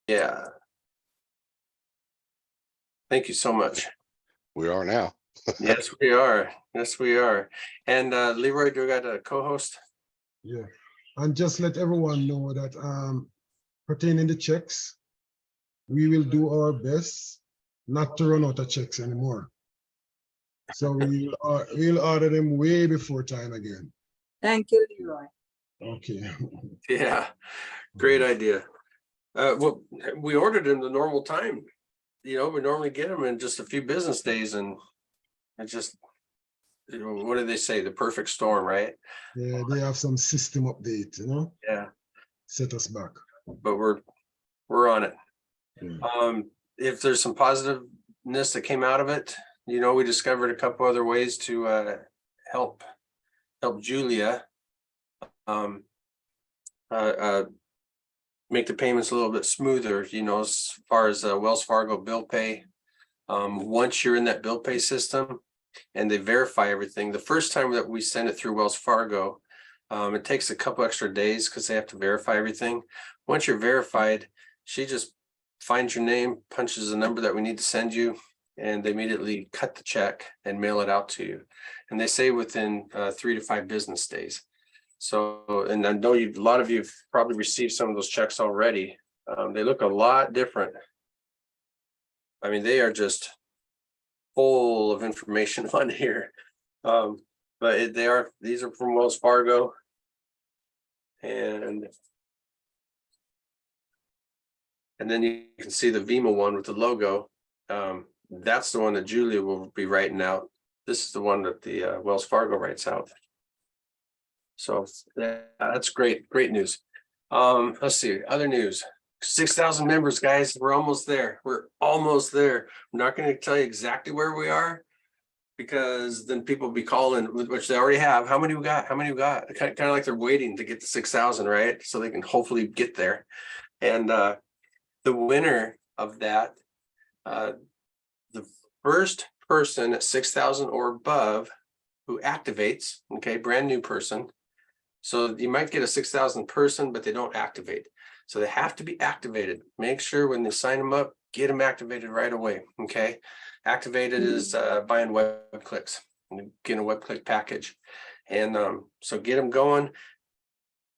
Yeah. Thank you so much. We are now. Yes, we are. Yes, we are. And Leroy, do we got a co-host? Yeah, and just let everyone know that pertaining to checks, we will do our best not to run out of checks anymore. So we'll order them way before time again. Thank you, Leroy. Okay. Yeah, great idea. Well, we ordered them the normal time. We normally get them in just a few business days, and it just, what do they say? The perfect storm, right? Yeah, they have some system update, Yeah, set us back. but we're on it. Yeah. If there's some positiveness that came out of it, we discovered a couple other ways to help Julia make the payments a little bit smoother, as far as Wells Fargo bill pay. Once you're in that bill pay system and they verify everything, the first time that we send it through Wells Fargo, it takes a couple extra days because they have to verify everything. Once you're verified, she just finds your name, punches the number that we need to send you, and they immediately cut the check and mail it out to you. And they say within 3 to 5 business days. So, and I know a lot of you have probably received some of those checks already. They look a lot different. I mean, they are just full of information on here. But these are from Wells Fargo. And then you can see the Vima one with the logo. That's the one that Julia will be writing out. This is the one that the Wells Fargo writes out. So that's great news. Let's see, other news. 6,000 members, guys. We're almost there. I'm not going to tell you exactly where we are, because then people will be calling, which they already have. How many we got? Kind of like they're waiting to get to 6,000, right? So they can hopefully get there. And the winner of that, the first person at 6,000 or above who activates, okay, brand new person. So you might get a 6,000 person, but they don't activate. So they have to be activated. Make sure when they sign them up, get them activated right away. Okay. Activated is buying web clicks, getting a web click package. And so get them going.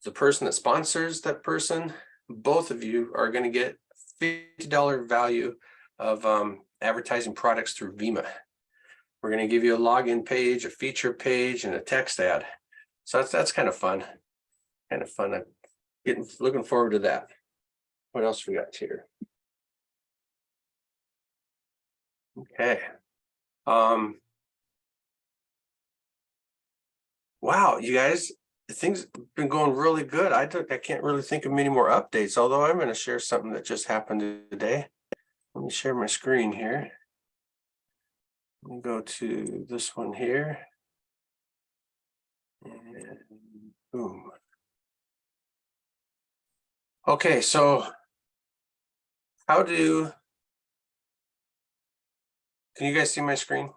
The person that sponsors that person, both of you are going to get $50 value of advertising products through Vima. We're going to give you a login page, a feature page, and a text ad. So that's kind of fun. I'm looking forward to that. What else we got here? Okay. Wow, you guys, things have been going really good. I can't really think of many more updates, although I'm going to share something that just happened today. Let me share my screen here. Let me go to this one here. And boom. Okay, so can you guys see my screen?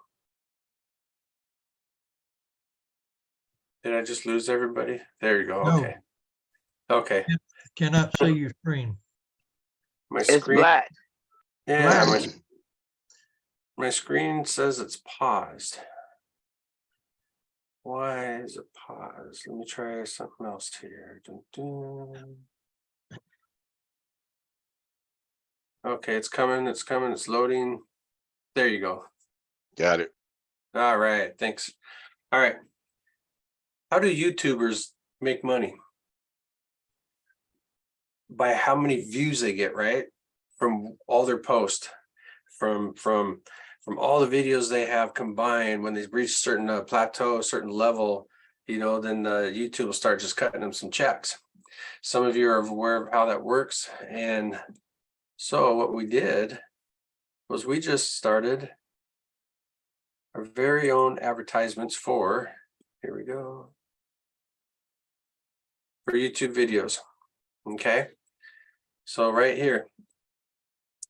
Did I just lose everybody? There you go. No. Okay. Okay. Cannot see your screen. My It's screen. black. Yeah, Black. my screen says it's paused. Why is it paused? Let me try something else here. Dun, dun. Okay, it's coming, it's loading. There you go. Got it. All right, thanks. All right. How do YouTubers make money? By how many views they get, right? From all their posts, from all the videos they have combined. When they reach a certain plateau, a certain level, then YouTube will start just cutting them some checks. Some of you are aware of how that works. And so what we did was we just started our very own advertisements for, here we go, for YouTube videos. Okay. So right here,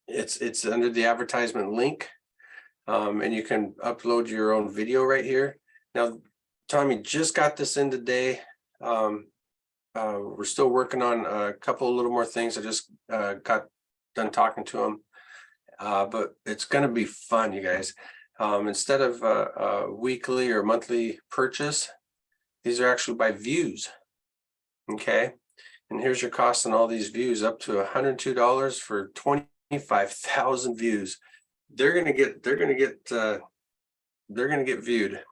it's under the advertisement link, and you can upload your own video right here. Now, Tommy just got this in today. We're still working on a couple of little more things. I just got done talking to them. But it's gonna be fun, you guys. Instead of a weekly or monthly purchase, these are actually by views. Okay, and here's your cost on all these views, up to $102 for 25,000 views. They're gonna get viewed,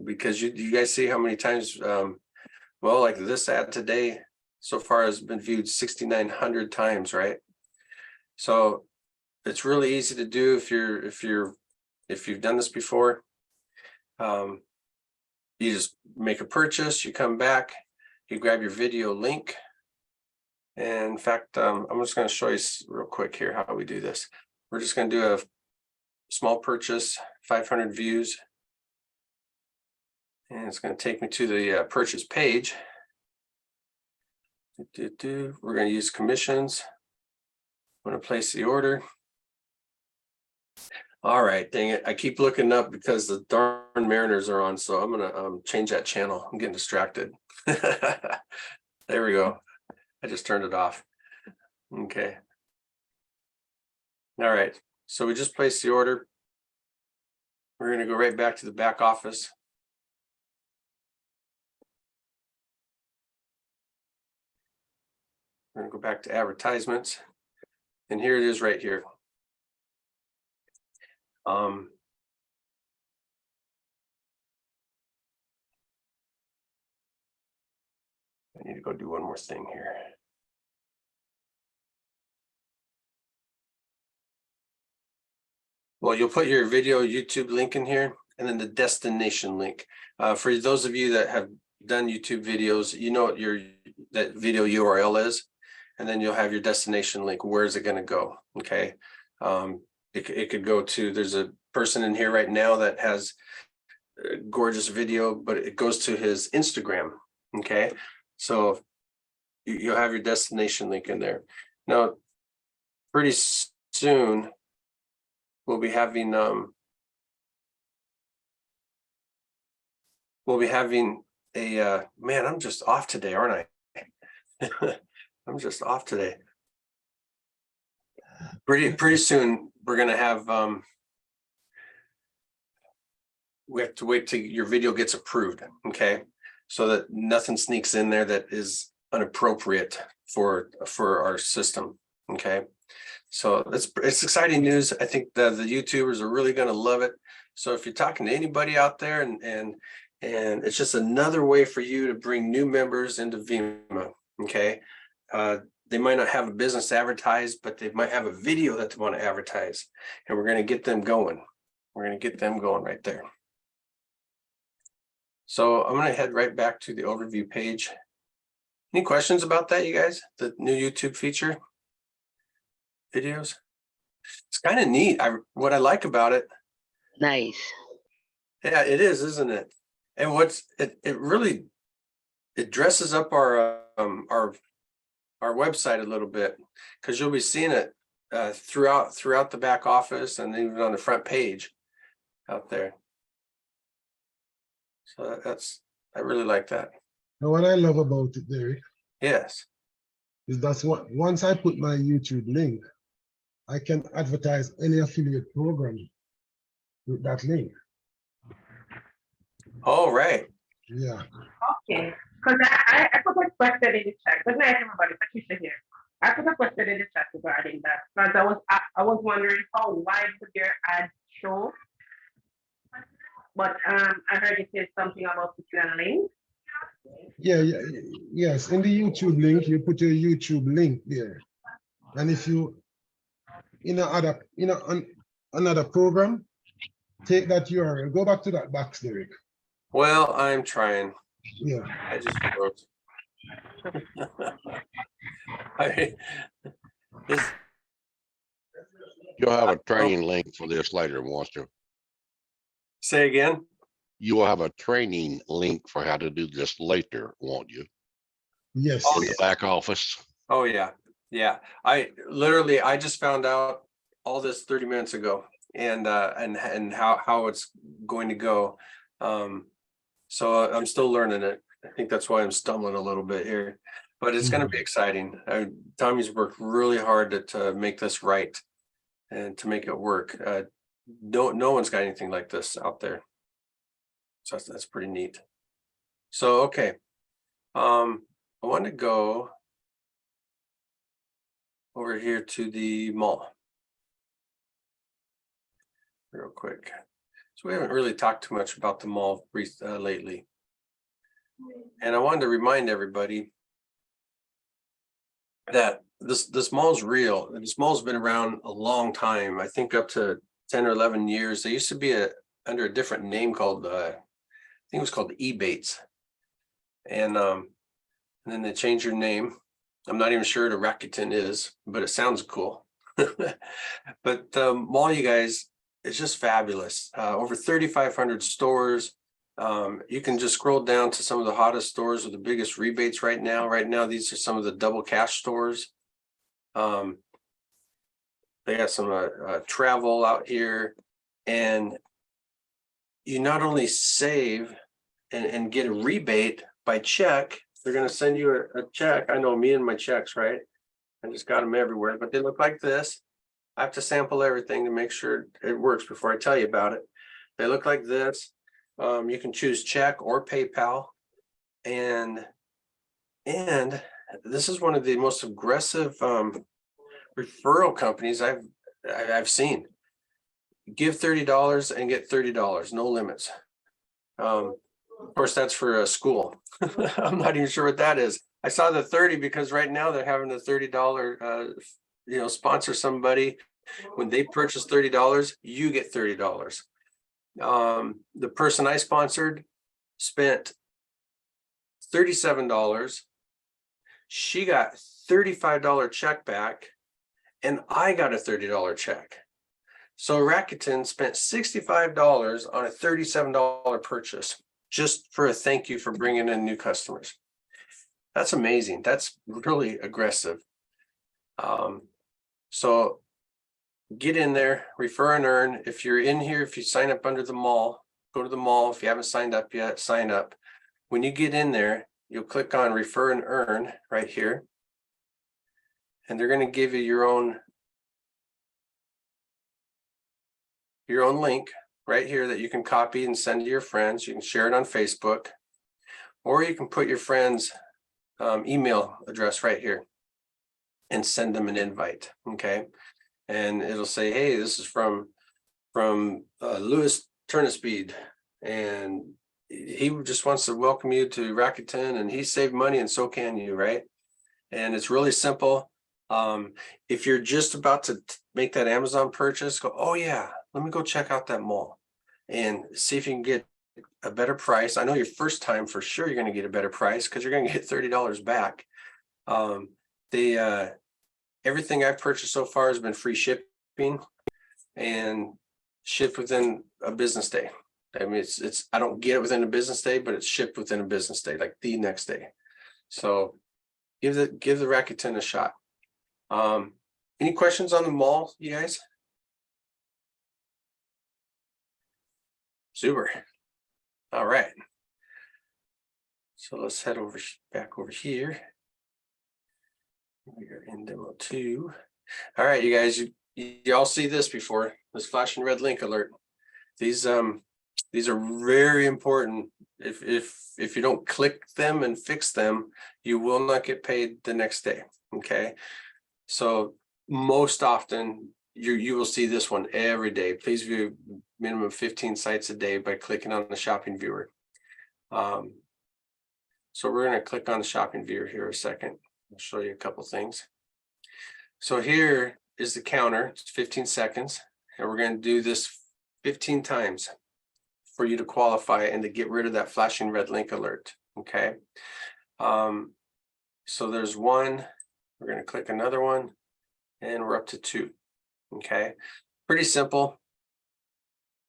because you guys see how many times, well, like this ad today so far has been viewed 6,900 times, right? So it's really easy to do if you've done this before. You just make a purchase, you come back, you grab your video link. And in fact, I'm just going to show you real quick here how we do this. We're just going to do a small purchase, 500 views. And it's going to take me to the purchase page. We're going to use commissions. I'm going to place the order. All right, dang it. I keep looking up because the darn Mariners are on. So I'm going to change that channel. I'm getting distracted. There we go. I just turned it off. Okay. All right. So we just placed the order. We're going to go right back to the back office. We're going to go back to advertisements. And here it is right here. I need to go do one more thing here. Well, you'll put your video YouTube link in here, and then the destination link. For those of you that have done YouTube videos, you know what that video URL is, and then you'll have your destination link. Where is it going to go? Okay. It could go to, there's a person in here right now that has a gorgeous video, but it goes to his Instagram. Okay. So you'll have your destination link in there. Now, pretty soon we'll be having a man, I'm just off today, aren't I? I'm just off today. Pretty soon we're gonna have we have to wait till your video gets approved, okay? So that nothing sneaks in there that is inappropriate for our system, okay? So it's exciting news. I think the YouTubers are really going to love it. So if you're talking to anybody out there, and it's just another way for you to bring new members into Vimeo, okay? They might not have a business to advertise, but they might have a video that they want to advertise, and we're going to get them going. We're going to get them going right there. So I'm going to head right back to the overview page. Any questions about that, you guys? The new YouTube feature videos? It's kind of neat. What I like about it. Nice. Yeah, it is, isn't it? And it really dresses up our website a little bit, because you'll be seeing it throughout the back office and even on the front page out there. So I really like that. Now, what I love about it, Derek, Yes. is that's what once I put my YouTube link, I can advertise any affiliate program with that link. All right. Yeah. Okay, because I put a question in the chat. Good night, everybody. Patricia here. I put a question in the chat regarding that, because I was wondering how wide would your ad show? But I heard you say something about putting a link. Yes. In the YouTube link, you put your YouTube link there, and if you another program, take that URL, go back to that box, Derek. Well, I'm trying. Yeah. I just wrote. You'll have a training link for this later, wants to. Say again? You will have a training link for how to do this later, won't you? Yes. In the back office. Oh yeah. Yeah. I just found out all this 30 minutes ago, and how it's going to go. So I'm still learning it. I think that's why I'm stumbling a little bit here. But it's gonna be exciting. Tommy's worked really hard to make this right and to make it work. No one's got anything like this out there. So that's pretty neat. So, okay. I want to go over here to the mall real quick. So we haven't really talked too much about the mall lately. And I wanted to remind everybody that this mall's real. And this mall's been around a long time. I think up to 10 or 11 years. They used to be under a different name called I think it was called Ebates. And then they changed your name. I'm not even sure what a Rakuten is, but it sounds cool. But mall, you guys, it's just fabulous. Over 3,500 stores. You can just scroll down to some of the hottest stores with the biggest rebates right now. Right now, these are some of the double cash stores. They got some travel out here, and you not only save and get a rebate by check. They're going to send you a check. I know me and my checks, right? I just got them everywhere, but they look like this. I have to sample everything to make sure it works before I tell you about it. They look like this. You can choose check or PayPal. And this is one of the most aggressive referral companies I've seen. Give $30 and get $30, no limits. Of course, that's for a school. I'm not even sure what that is. I saw the 30 because right now they're having a $30, sponsor somebody. When they purchase $30, you get $30. The person I sponsored spent $37. She got $35 check back, and I got a $30 check. So Rakuten spent $65 on a $37 purchase just for a thank you for bringing in new customers. That's amazing. That's really aggressive. So get in there, refer and earn. If you're in here, if you sign up under the mall, go to the mall. If you haven't signed up yet, sign up. When you get in there, you'll click on refer and earn right here. And they're going to give you your own link right here that you can copy and send to your friends. You can share it on Facebook, or you can put your friend's email address right here and send them an invite. Okay. And it'll say, hey, this is from Louis Turnipseed, and he just wants to welcome you to Rakuten, and he saved money, and so can you, right? And it's really simple. If you're just about to make that Amazon purchase, go, oh yeah, let me go check out that mall and see if you can get a better price. I know your first time for sure you're going to get a better price because you're going to get $30 back. Everything I've purchased so far has been free shipping and shipped within a business day. I mean, it's I don't get it within a business day, but it's shipped within a business day, like the next day. So give the Rakuten a shot. Any questions on the mall, you guys? Super. All right. So let's head back over here. We are in demo 2. All right, you guys, you all see this before, this flashing red link alert. These are very important. If you don't click them and fix them, you will not get paid the next day. Okay. So most often you will see this one every day. Please view minimum 15 sites a day by clicking on the shopping viewer. So we're going to click on the shopping viewer here a second. I'll show you a couple things. So here is the counter. It's 15 seconds. And we're going to do this 15 times for you to qualify and to get rid of that flashing red link alert. Okay. So there's 1. We're going to click another one, and we're up to 2. Okay. Pretty simple.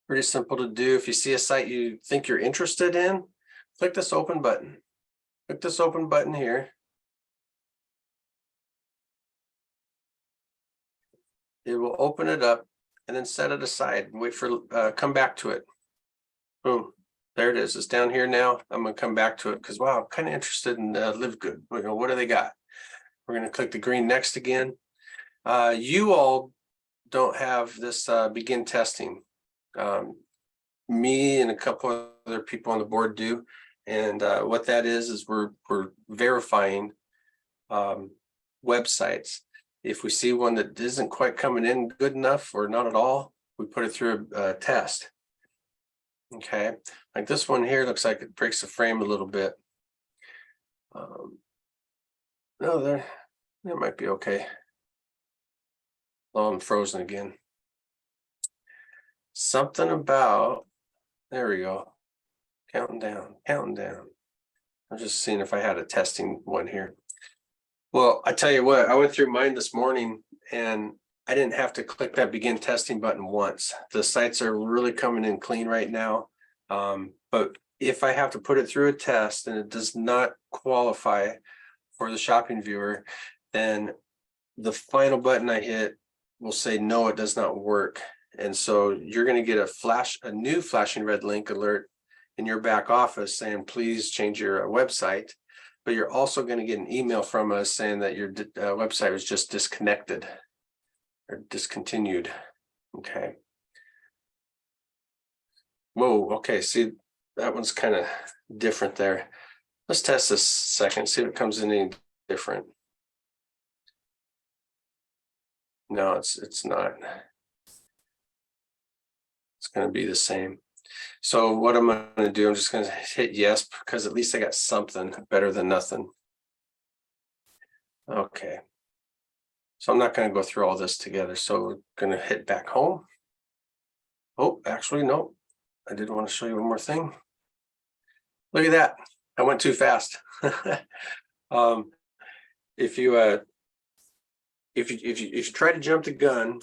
Pretty simple to do. If you see a site you think you're interested in, click this open button. Click this open button here. It will open it up and then set it aside and wait for come back to it. Boom. There it is. It's down here now. I'm gonna come back to it because wow, I'm kind of interested in Live Good. You know, what do they got? We're gonna click the green next again. You all don't have this begin testing. Me and a couple other people on the board do. And what that is we're verifying websites. If we see one that isn't quite coming in good enough or not at all, we put it through a test. Okay, like this one here looks like it breaks the frame a little bit. No, that might be okay. Oh, I'm frozen again. Something about, there we go. Counting down, counting down. I'm just seeing if I had a testing one here. Well, I tell you what, I went through mine this morning and I didn't have to click that begin testing button once. The sites are really coming in clean right now. But if I have to put it through a test and it does not qualify for the shopping viewer, then the final button I hit will say, no, it does not work. And so you're going to get a new flashing red link alert in your back office saying, please change your website. But you're also going to get an email from us saying that your website was just disconnected or discontinued. Okay. Whoa. Okay. See, that one's kind of different there. Let's test this second, see if it comes in any different. No, it's not. It's going to be the same. So what I'm going to do, I'm just going to hit yes, because at least I got something better than nothing. Okay. So I'm not going to go through all this together. So we're going to hit back home. Oh, actually, no. I did want to show you one more thing. Look at that. I went too fast. If you try to jump the gun,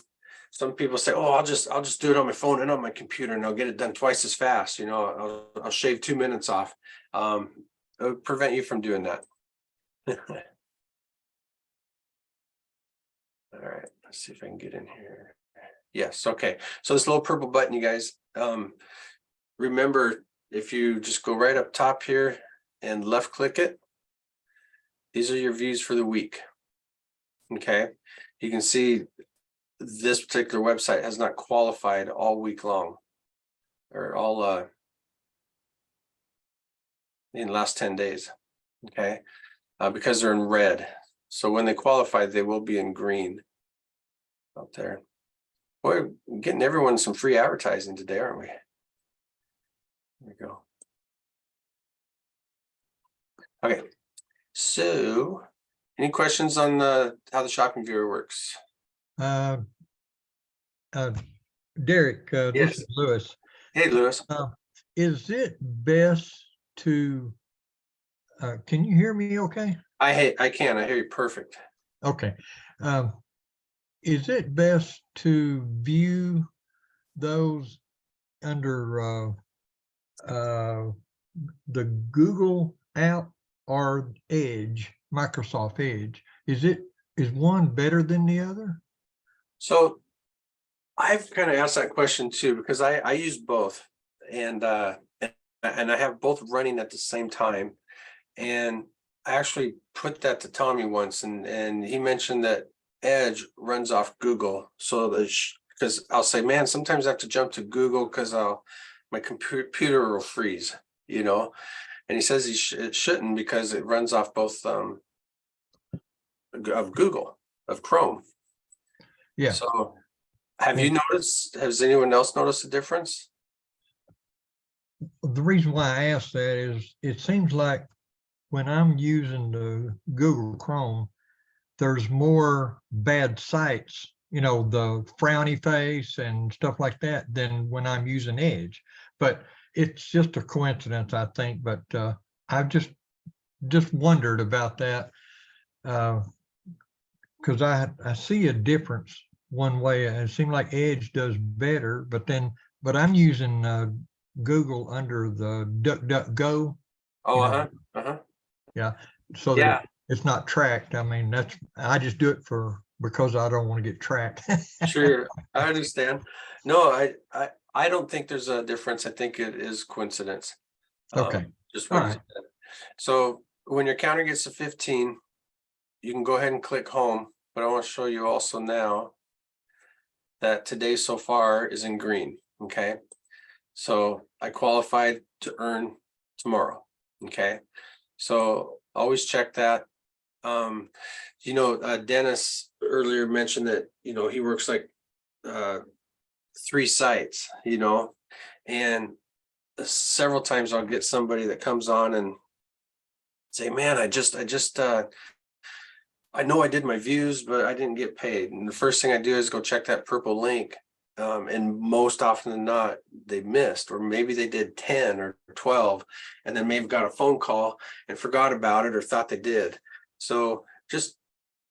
some people say, "Oh, I'll just do it on my phone and on my computer, and I'll get it done twice as fast." You know, I'll shave 2 minutes off. It would prevent you from doing that. All right, let's see if I can get in here. Yes, okay. So this little purple button, you guys, remember, if you just go right up top here and left click it, these are your views for the week. Okay, you can see this particular website has not qualified all week long, or all in the last 10 days. Okay, because they're in red. So when they qualify, they will be in green out there. Boy, we're getting everyone some free advertising today, aren't we? There we go. Okay, so any questions on how the shopping viewer works? Derek, Yes. this is Lewis. Hey, Lewis. Is it best to, can you hear me okay? I hear you perfect. Okay. Is it best to view those under the Google app or Edge, Microsoft Edge? Is one better than the other? So I've kind of asked that question too, because I use both, and I have both running at the same time. And I actually put that to Tommy once, and he mentioned that Edge runs off Google. So because I'll say, man, sometimes I have to jump to Google because my computer will freeze, you know. And he says it shouldn't, because it runs off both of Google, of Chrome. Yeah. So have you noticed, has anyone else noticed a difference? The reason why I asked that is it seems like when I'm using the Google Chrome, there's more bad sites, you know, the frowny face and stuff like that, than when I'm using Edge. But it's just a coincidence, I think. But I've just wondered about that, because I see a difference one way. It seemed like Edge does better, but I'm using Google under the DuckDuckGo. Oh, Yeah, so that it's not tracked. I mean, I just do it because I don't want to get tracked. Sure, I understand. No, I don't think there's a difference. I think it is coincidence. Okay. Just what All you right. said. So when your counter gets to 15, you can go ahead and click home, but I want to show you also now that today so far is in green, okay? So I qualified to earn tomorrow, okay? So always check that. Dennis earlier mentioned that, he works like 3 sites, and several times I'll get somebody that comes on and say, man, I know I did my views, but I didn't get paid. And the first thing I do is go check that purple link. And most often than not, they missed, or maybe they did 10 or 12, and then maybe got a phone call and forgot about it or thought they did. So just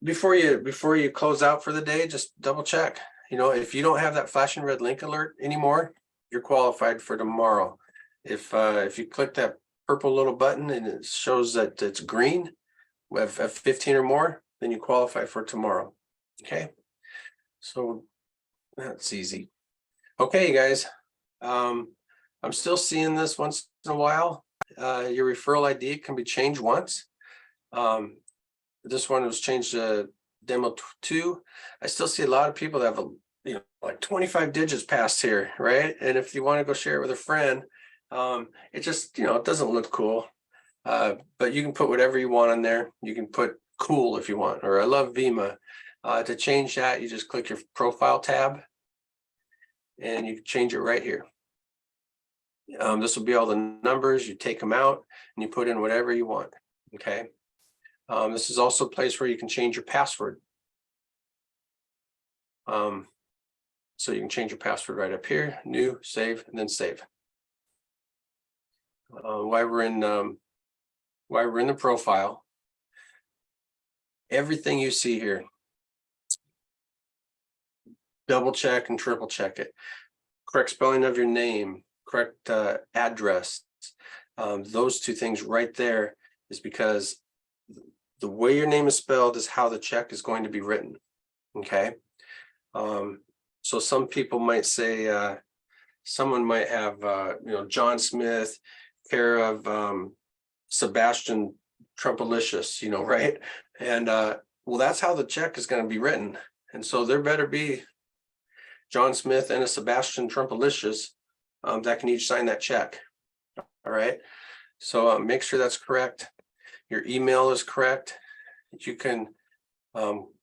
before you close out for the day, just double check. If you don't have that flashing red link alert anymore, you're qualified for tomorrow. If you click that purple little button and it shows that it's green, we have 15 or more, then you qualify for tomorrow. Okay, so that's easy. Okay, you guys. I'm still seeing this once in a while. Your referral ID can be changed once. This one was changed to demo 2. I still see a lot of people that have like 25 digits past here, right? And if you want to go share it with a friend, it just it doesn't look cool. But you can put whatever you want on there. You can put cool if you want, or I love Vima. To change that, you just click your profile tab and you can change it right here. This will be all the numbers. You take them out and you put in whatever you want. Okay. This is also a place where you can change your password. So you can change your password right up here, new, save, and then save. While we're in the profile, everything you see here, double check and triple check it. Correct spelling of your name, correct address. Those 2 things right there is because the way your name is spelled is how the check is going to be written. Okay. So some people might say, someone might have, John Smith, care of Sebastian Trumpalicious, right? And well, that's how the check is going to be written. And so there better be John Smith and a Sebastian Trumpalicious that can each sign that check. All right. So make sure that's correct. Your email is correct. You can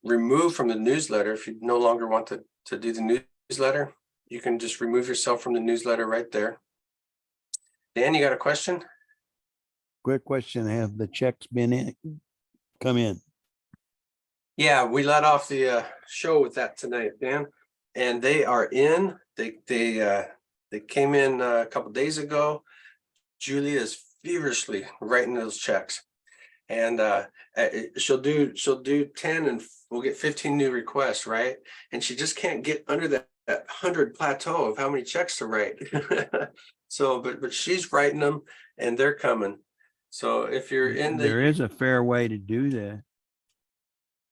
remove from the newsletter if you no longer want to do the newsletter. You can just remove yourself from the newsletter right there. Dan, you got a question? Quick question, have the checks come in? Yeah, we let off the show with that tonight, Dan, and they are in. They came in a couple days ago. Julie is feverishly writing those checks, and she'll do 10, and we'll get 15 new requests, right? And she just can't get under that 100 plateau of how many checks to write. So, but she's writing them, and they're coming. So if you're in There is a fair way to do that.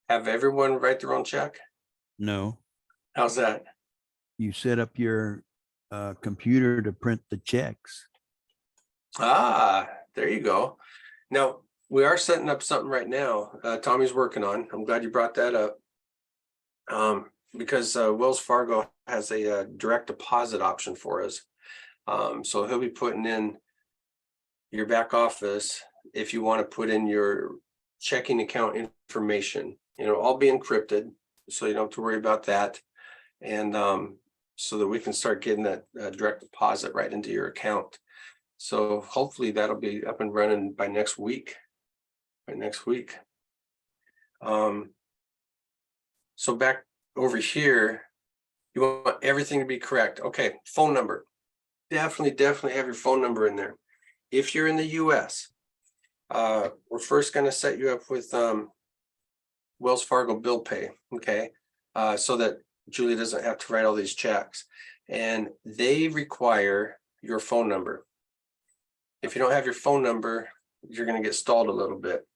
have everyone write their own check. No, How's that? you set up your computer to print the checks. Ah, there you go. Now we are setting up something right now. Tommy's working on. I'm glad you brought that up. Because Wells Fargo has a direct deposit option for us. So he'll be putting in your back office if you want to put in your checking account information. All be encrypted, so you don't have to worry about that. And so that we can start getting that direct deposit right into your account. So hopefully that'll be up and running by next week. So back over here, you want everything to be correct. Okay, phone number. Definitely have your phone number in there. If you're in the US, we're first going to set you up with Wells Fargo Bill Pay, okay? So that Julie doesn't have to write all these checks. And they require your phone number. If you don't have your phone number, you're going to get stalled a little bit.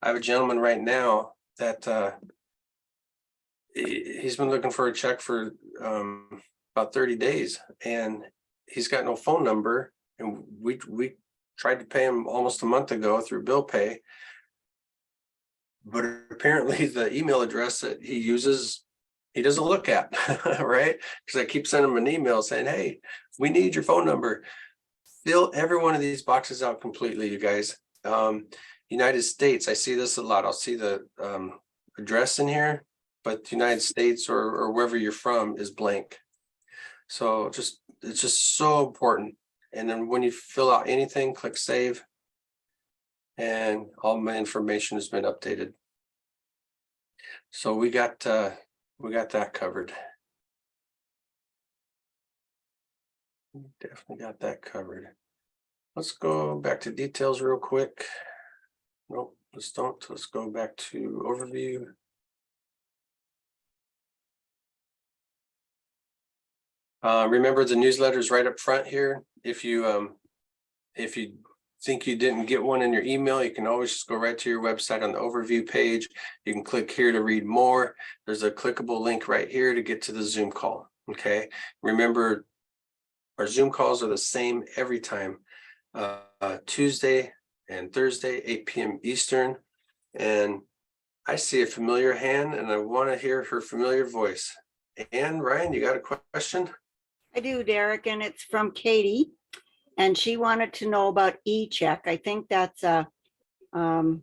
I have a gentleman right now that he's been looking for a check for about 30 days, and he's got no phone number, and we tried to pay him almost a month ago through bill pay. But apparently the email address that he uses, he doesn't look at, right? Because I keep sending him an email saying, hey, we need your phone number. Fill every one of these boxes out completely, you guys. United States, I see this a lot. I'll see the address in here, but the United States or wherever you're from is blank. So it's just so important. And then when you fill out anything, click save. And all my information has been updated. So we got that covered. Definitely got that covered. Let's go back to details real quick. Nope, let's don't. Let's go back to overview. Remember the newsletters right up front here. If you think you didn't get one in your email, you can always just go right to your website on the overview page. You can click here to read more. There's a clickable link right here to get to the Zoom call. Okay. Remember, our Zoom calls are the same every time. Tuesday and Thursday, 8 p.m. Eastern. And I see a familiar hand and I want to hear her familiar voice. And Ryan, you got a question? I do, Derek, and it's from Katie. And she wanted to know about e-check. I think that's I don't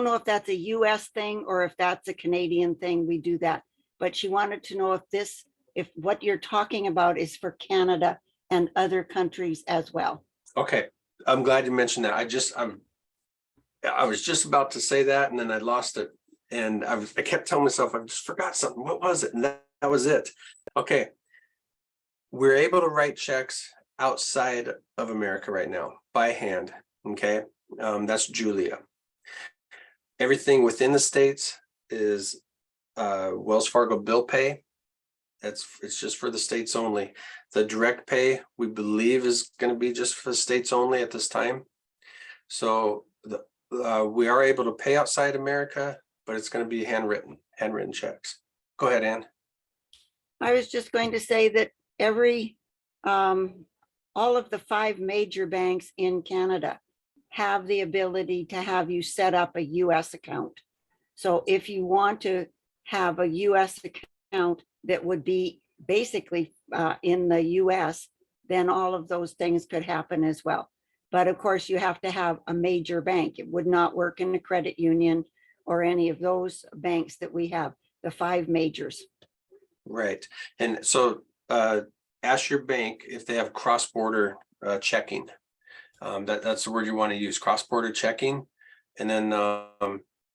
know if that's a US thing or if that's a Canadian thing. We do that. But she wanted to know if what you're talking about is for Canada and other countries as well. Okay, I'm glad you mentioned that. I was just about to say that and then I lost it. And I kept telling myself, I just forgot something. What was it? And that was it. Okay. We're able to write checks outside of America right now by hand. Okay. That's Julia. Everything within the States is Wells Fargo bill pay. It's just for the States only. The direct pay, we believe, is going to be just for the States only at this time. So we are able to pay outside America, but it's going to be handwritten checks. Go ahead, Ann. I was just going to say that all of the 5 major banks in Canada have the ability to have you set up a US account. So if you want to have a US account that would be basically in the US, then all of those things could happen as well. But of course, you have to have a major bank. It would not work in a credit union or any of those banks that we have, the 5 majors. Right. And so ask your bank if they have cross-border checking. That's the word you want to use, cross-border checking. And then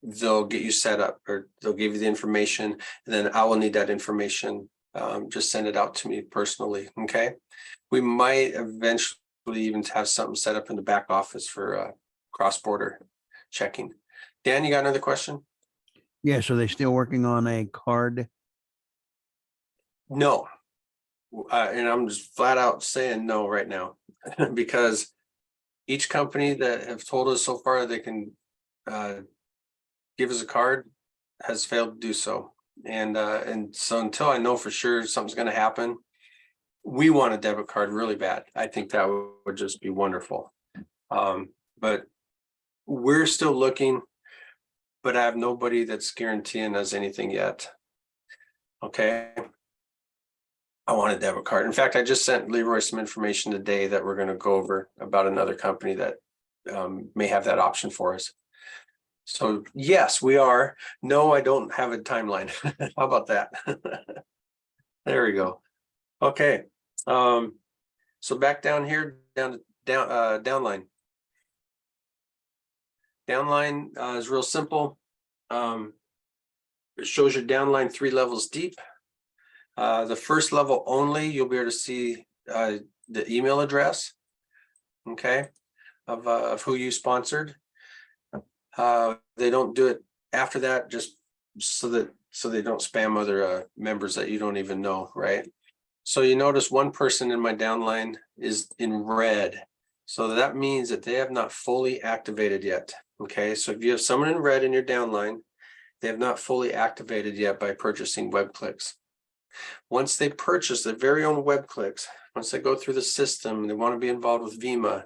they'll get you set up, or they'll give you the information. And then I will need that information. Just send it out to me personally. Okay. We might eventually even have something set up in the back office for cross-border checking. Dan, you got another question? Yeah, so they're still working on a card. No. And I'm just flat out saying no right now, because each company that have told us so far they can give us a card has failed to do so. And so until I know for sure something's going to happen, we want a debit card really bad. I think that would just be wonderful. But we're still looking, but I have nobody that's guaranteeing us anything yet. Okay. I want a debit card. In fact, I just sent Leroy some information today that we're going to go over about another company that may have that option for us. So yes, we are. No, I don't have a timeline. How about that? There we go. Okay. So back down here, downline. Downline is real simple. It shows your downline 3 levels deep. The first level only, you'll be able to see the email address, okay, of who you sponsored. They don't do it after that, just so they don't spam other members that you don't even know, right? So you notice one person in my downline is in red. So that means that they have not fully activated yet. Okay, so if you have someone in red in your downline, they have not fully activated yet by purchasing WebClicks. Once they purchase their very own WebClicks, once they go through the system and they want to be involved with VEMA,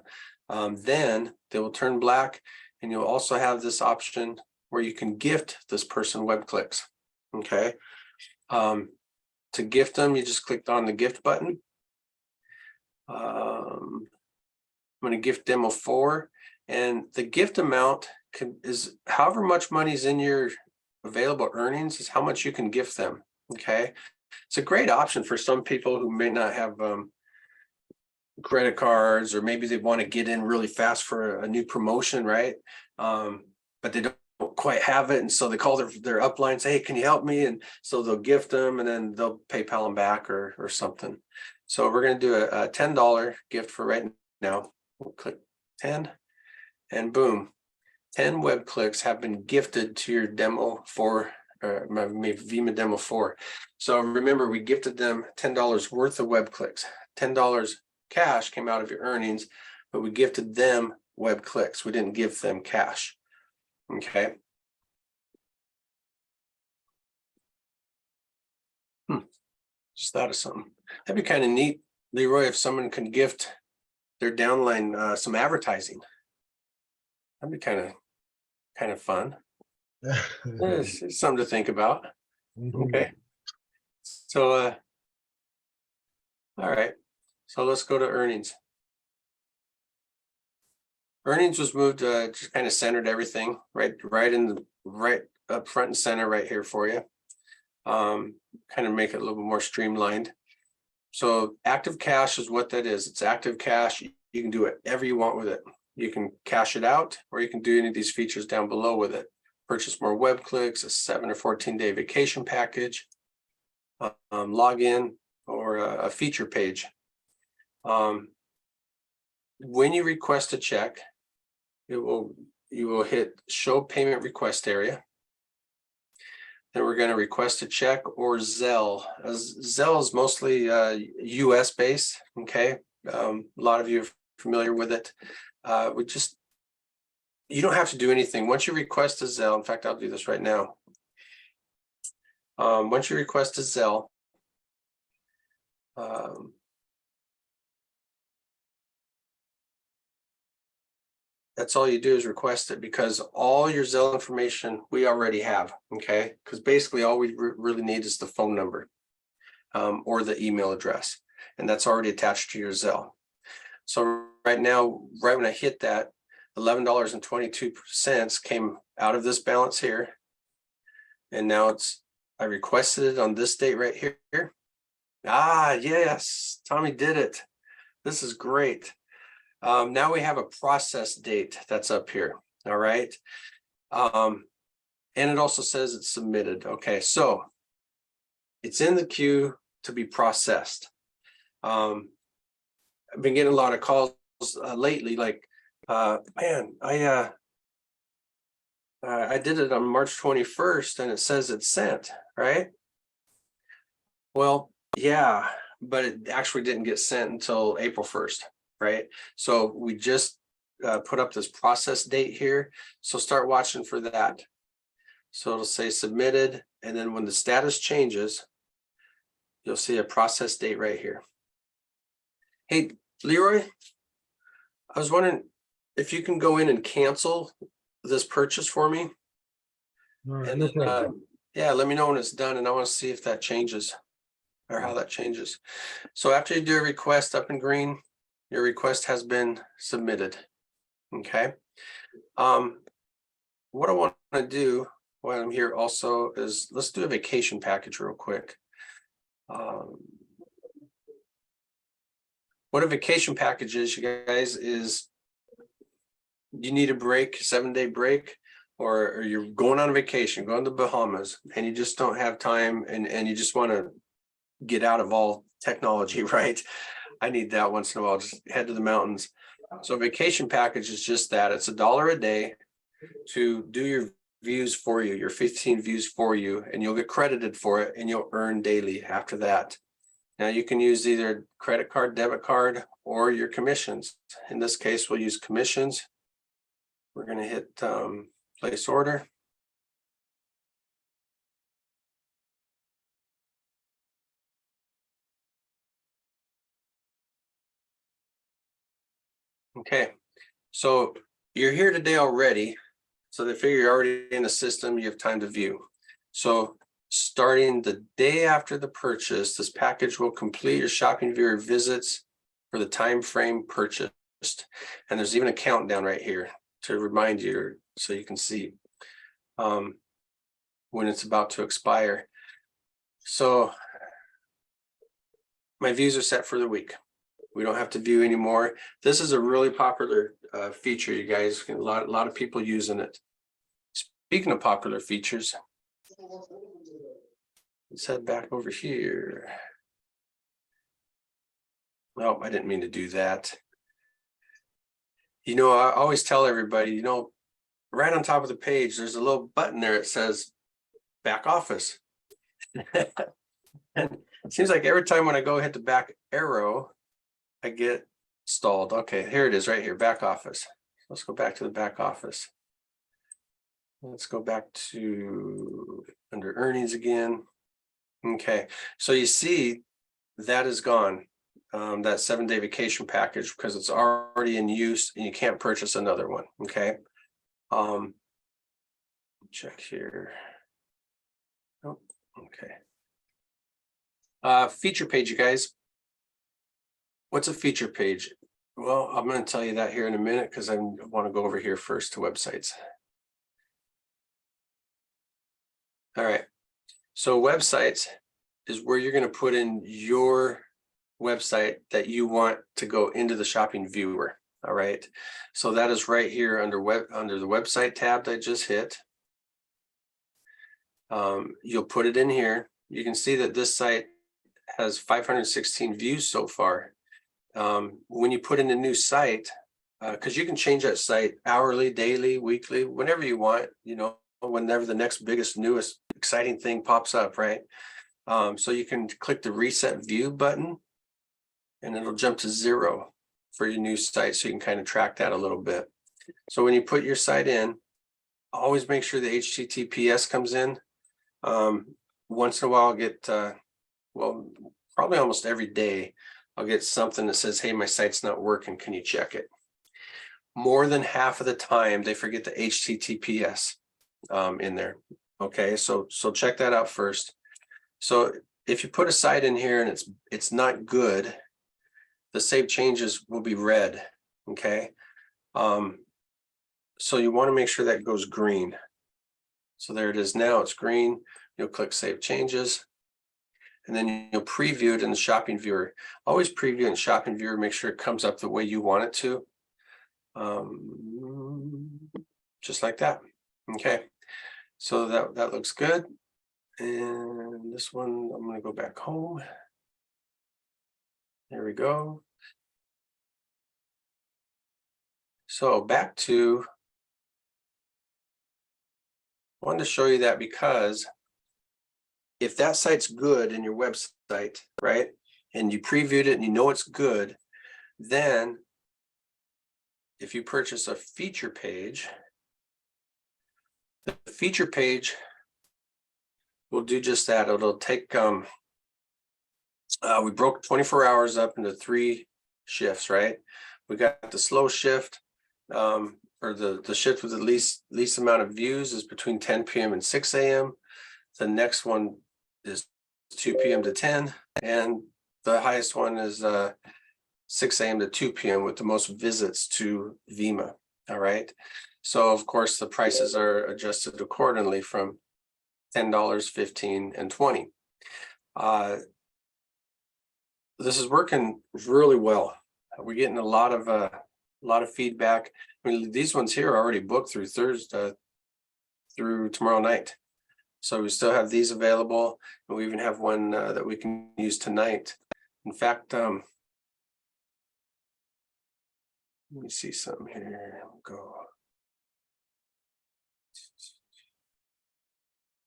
then they will turn black, and you'll also have this option where you can gift this person WebClicks. Okay. To gift them, you just click on the gift button. I'm going to gift demo 4, and the gift amount is however much money is in your available earnings is how much you can gift them. Okay. It's a great option for some people who may not have credit cards, or maybe they want to get in really fast for a new promotion, right? But they don't quite have it, and so they call their upline and say, hey, can you help me? And so they'll gift them, and then they'll PayPal them back or something. So we're going to do a $10 gift for right now. We'll click 10, and boom, 10 WebClicks have been gifted to your demo 4, my VEMA demo 4. So remember, we gifted them $10 worth of WebClicks. $10 cash came out of your earnings, but we gifted them WebClicks. We didn't give them cash. Okay. Just thought of something. That'd be kind of neat, Leroy, if someone can gift their downline some advertising. That'd be kind of fun. It's something to think about. Okay. So all right. So let's go to earnings. Earnings was moved, just kind of centered everything right up front and center right here for you. Kind of make it a little bit more streamlined. So active cash is what that is. It's active cash. You can do whatever you want with it. You can cash it out, or you can do any of these features down below with it. Purchase more WebClicks, a 7 or 14-day vacation package, log in, or a feature page. When you request a check, you will hit show payment request area. Then we're going to request a check or Zelle. Zelle is mostly US based. Okay. A lot of you are familiar with it. You don't have to do anything. Once you request a Zelle, in fact, I'll do this right now. Once you request a Zelle, that's all you do is request it, because all your Zelle information we already have, okay? Because basically all we really need is the phone number or the email address, and that's already attached to your Zelle. So right now, right when I hit that, $11.22 came out of this balance here. And now I requested it on this date right here. Ah, yes, Tommy did it. This is great. Now we have a process date that's up here. All right. And it also says it's submitted. Okay, so it's in the queue to be processed. I've been getting a lot of calls lately, like, man, I did it on March 21st and it says it's sent, right? Well, yeah, but it actually didn't get sent until April 1st. Right. So we just put up this process date here. So start watching for that. So it'll say submitted. And then when the status changes, you'll see a process date right here. Hey, Leroy, I was wondering if you can go in and cancel this purchase for me. All right, And no then, problem. yeah, let me know when it's done, and I want to see if that changes or how that changes. So after you do a request up in green, your request has been submitted. Okay. What I want to do while I'm here also is let's do a vacation package real quick. What a vacation package is, you guys, is you need a break, 7-day break, or you're going on vacation, going to the Bahamas, and you just don't have time, and you just want to get out of all technology, right? I need that once in a while, just head to the mountains. So a vacation package is just that. It's $1 a day to do your views for you, your 15 views for you, and you'll get credited for it, and you'll earn daily after that. Now you can use either credit card, debit card, or your commissions. In this case, we'll use commissions. We're going to hit place order. Okay, so you're here today already. So they figure you're already in the system, you have time to view. So starting the day after the purchase, this package will complete your shopping viewer visits for the time frame purchased. And there's even a countdown right here to remind you, so you can see when it's about to expire. So my views are set for the week. We don't have to view anymore. This is a really popular feature, you guys. A lot of people using it. Speaking of popular features, let's head back over here. Oh, I didn't mean to do that. You know, I always tell everybody, you know, right on top of the page, there's a little button there. It says back office. And it seems like every time when I go hit the back arrow, I get stalled. Okay, here it is right here, back office. Let's go back to the back office. Let's go back to under earnings again. Okay, so you see that is gone. That 7-day vacation package, because it's already in use and you can't purchase another one. Okay. Check here. Oh, okay. Feature page, you guys. What's a feature page? Well, I'm going to tell you that here in a minute because I want to go over here first to websites. All right. So websites is where you're going to put in your website that you want to go into the shopping viewer. All right. So that is right here under the website tab that I just hit. You'll put it in here. You can see that this site has 516 views so far. When you put in a new site, because you can change that site hourly, daily, weekly, whenever you want, you know, whenever the next biggest, newest, exciting thing pops up, right? So you can click the reset view button and it'll jump to 0 for your new site. So you can kind of track that a little bit. So when you put your site in, always make sure the HTTPS comes in. Once in a while I'll get, well, probably almost every day, I'll get something that says, hey, my site's not working. Can you check it? More than half of the time, they forget the HTTPS in there. Okay, so check that out first. So if you put a site in here and it's not good, the save changes will be red. Okay, so you want to make sure that goes green. So there it is now, it's green. You'll click save changes. And then you'll preview it in the shopping viewer. Always preview in shopping viewer, make sure it comes up the way you want it to. Just like that. Okay, so that looks good. And this one, I'm going to go back home. There we go. So back to, I wanted to show you that because if that site's good in your website, right, and you previewed it and you know it's good, then if you purchase a feature page, the feature page will do just that. It'll take, we broke 24 hours up into 3 shifts, right? We got the slow shift, or the shift with the least amount of views is between 10 p.m. and 6 a.m. The next one is 2 p.m. to 10, and the highest one is 6 a.m. to 2 p.m. with the most visits to Vima. All right. So of course the prices are adjusted accordingly from $10, $15, and $20. This is working really well. We're getting a lot of feedback. I mean, these ones here are already booked through Thursday, through tomorrow night. So we still have these available, and we even have one that we can use tonight. In fact, let me see something here. Go.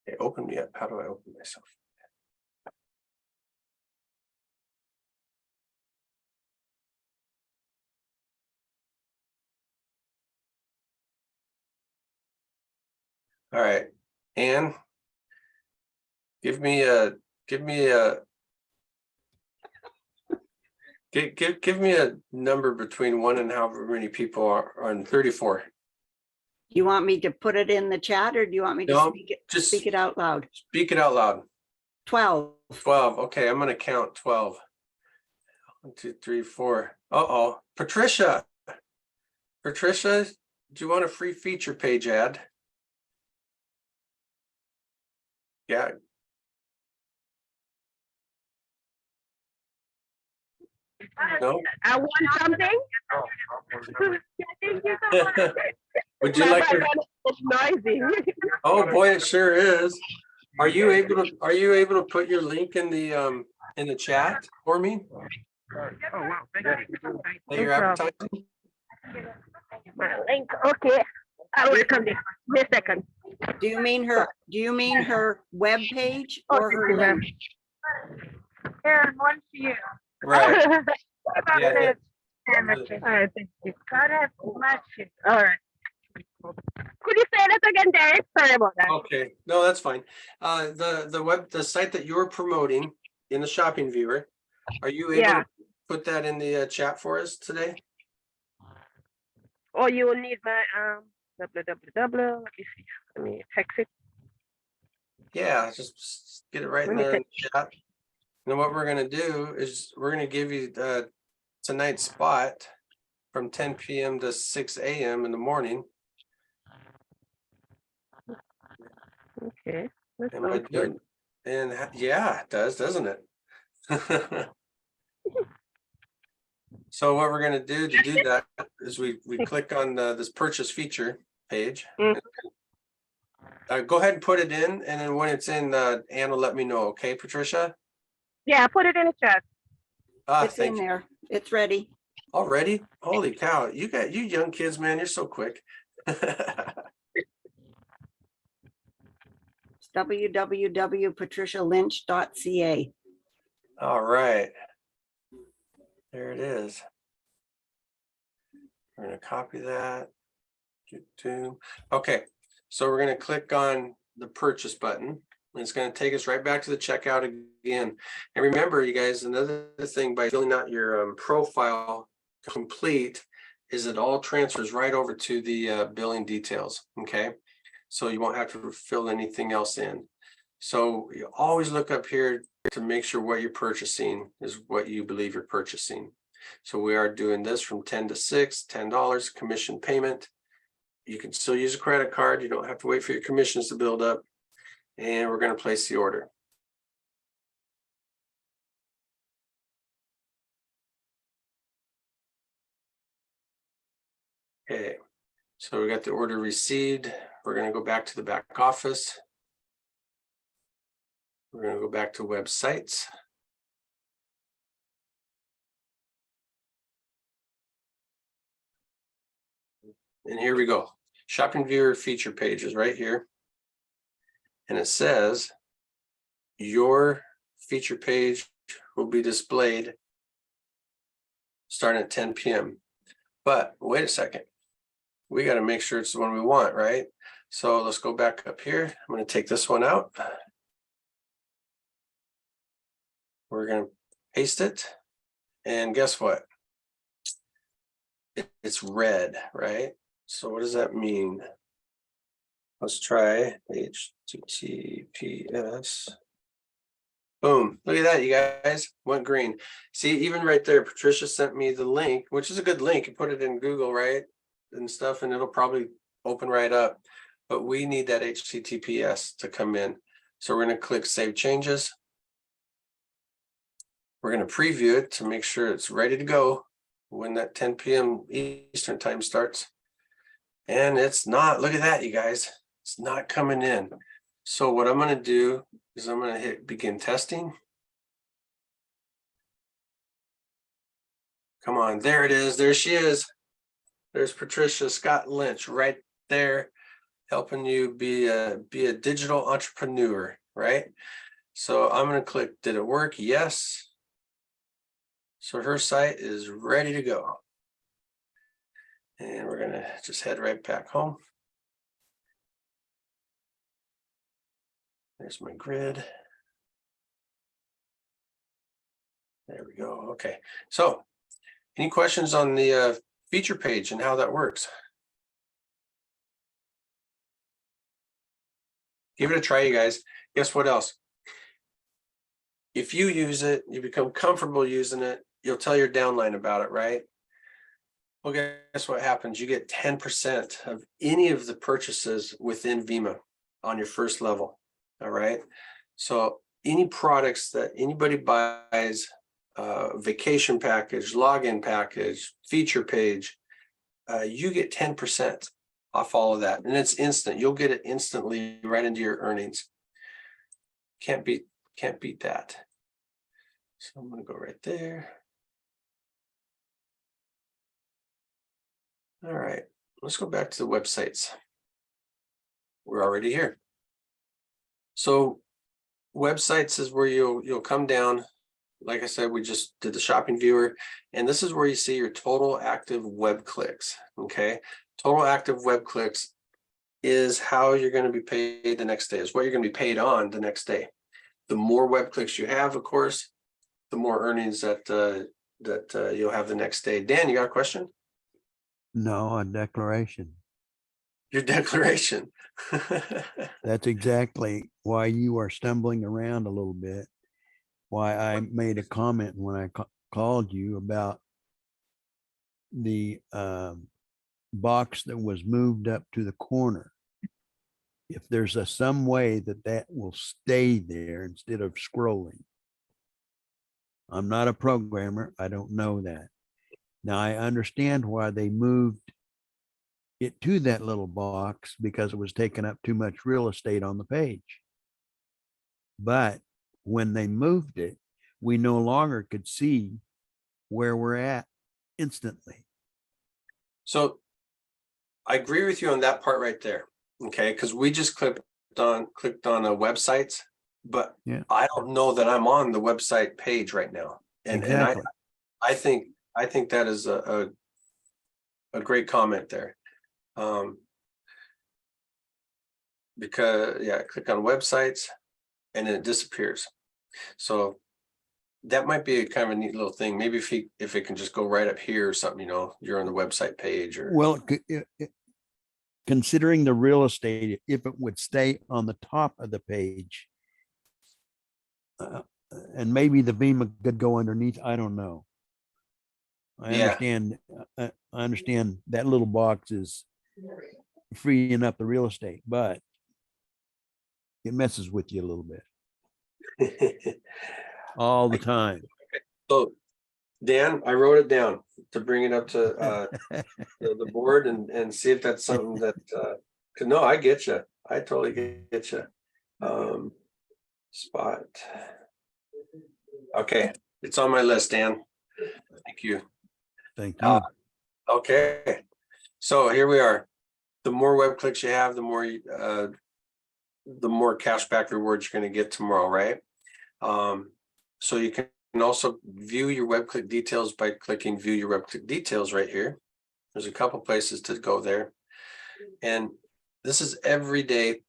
Okay, open me up. How do I open myself? All right, Anne, give me a Give me a number between 1 and however many people are on 34. Do you want me to put it in the chat or do you want me to No, just speak it out loud? speak it out loud. 12. 12. Okay, I'm gonna count 12. 1, 2, 3, 4. Uh-oh. Patricia, do you want a free feature page ad? Yeah. No? I want something. Thank you so much. Would you My like to? background is noisy. Oh, boy, it sure is. Are you able to put your link in the chat for me? That you're advertising? My link, okay. I will come there. Wait a second. Do you mean her web page or her link? Aaron, one to you. Right. About Yeah, this. yeah. All right, thank you. God have much. All right. Could you say that again, Derek? Sorry about that. Okay, no, that's fine. The site that you're promoting in the shopping viewer, are you able Yeah. to put that in the chat for us today? Or you will need my www. Let me see. Let me text it. Yeah, just get it right in Let me there in the chat. And then what we're gonna do is we're gonna give you tonight's spot from 10 p.m. to 6 a.m. in the morning. Okay. That And by sounds good. doing, yeah, it does, doesn't it? So what we're gonna do to do that is we click on this purchase feature page. Mm. Go ahead and put it in, and then when it's in, Ann will let me know, okay, Patricia? Yeah, put it in the chat. It's in Thank you. there. It's ready. Already? Holy cow, you young kids, man, you're so quick. It's www.patricialynch.ca. All right. There it is. We're gonna copy that. Okay, so we're gonna click on the purchase button. It's gonna take us right back to the checkout again. And remember, you guys, another thing by filling out your profile complete is it all transfers right over to the billing details, okay? So you won't have to fill anything else in. So you always look up here to make sure what you're purchasing is what you believe you're purchasing. So we are doing this from 10 to 6, $10 commission payment. You can still use a credit card. You don't have to wait for your commissions to build up. And we're going to place the order. Okay, so we got the order received. We're going to go back to the back office. We're going to go back to websites. And here we go. Shopping viewer feature page is right here. And it says your feature page will be displayed starting at 10 p.m. But wait a second. We got to make sure it's the one we want, right? So let's go back up here. I'm going to take this one out. We're going to paste it. And guess what? It's red, right? So what does that mean? Let's try HTTPS. Boom. Look at that, you guys. Went green. See, even right there, Patricia sent me the link, which is a good link. You put it in Google, right? And stuff, and it'll probably open right up. But we need that HTTPS to come in. So we're going to click Save Changes. We're going to preview it to make sure it's ready to go when that 10 p.m. Eastern time starts. And it's not. Look at that, you guys. It's not coming in. So what I'm going to do is I'm going to hit begin testing. Come on, there it is. There she is. There's Patricia Scott Lynch right there, helping you be a digital entrepreneur, right? So I'm going to click, did it work? Yes. So her site is ready to go. And we're going to just head right back home. There's my grid. There we go. Okay, so any questions on the feature page and how that works? Give it a try, you guys. Guess what else? If you use it, you become comfortable using it, you'll tell your downline about it, right? Well, guess what happens? You get 10% of any of the purchases within Vima on your first level. All right. So any products that anybody buys, vacation package, login package, feature page, you get 10% off all of that. And it's instant. You'll get it instantly right into your earnings. Can't beat that. So I'm going to go right there. All right, let's go back to the websites. We're already here. So websites is where you'll come down. Like I said, we just did the shopping viewer, and this is where you see your total active web clicks. Okay, total active web clicks is how you're going to be paid the next day, is what you're going to be paid on the next day. The more web clicks you have, of course, the more earnings that you'll have the next day. Dan, you got a question? No, a declaration. Your declaration. That's exactly why you are stumbling around a little bit. Why I made a comment when I called you about the box that was moved up to the corner. If there's some way that will stay there instead of scrolling. I'm not a programmer. I don't know that. Now I understand why they moved it to that little box, because it was taking up too much real estate on the page. But when they moved it, we no longer could see where we're at instantly. So I agree with you on that part right there. Okay, because we just clicked on websites, but Yeah. I don't know that I'm on the website page right now. And Exactly. I think that is a great comment there. Because I click on websites and then it disappears. So that might be a kind of a neat little thing. Maybe if it can just go right up here or something, you're on the website page or. Well, considering the real estate, if it would stay on the top of the page, and maybe the Vima could go underneath, I don't know. I Yeah. understand. I understand that little box is freeing up the real estate, but it messes with you a little bit all the time. So Dan, I wrote it down to bring it up to the board and see if that's something that, cause no, I get you. I totally get you. Spot. Okay, it's on my list, Dan. Thank you. Thank you. Okay, so here we are. The more web clicks you have, the more cashback rewards you're going to get tomorrow, right? So you can also view your web click details by clicking view your web click details right here. There's a couple places to go there. And this is every day,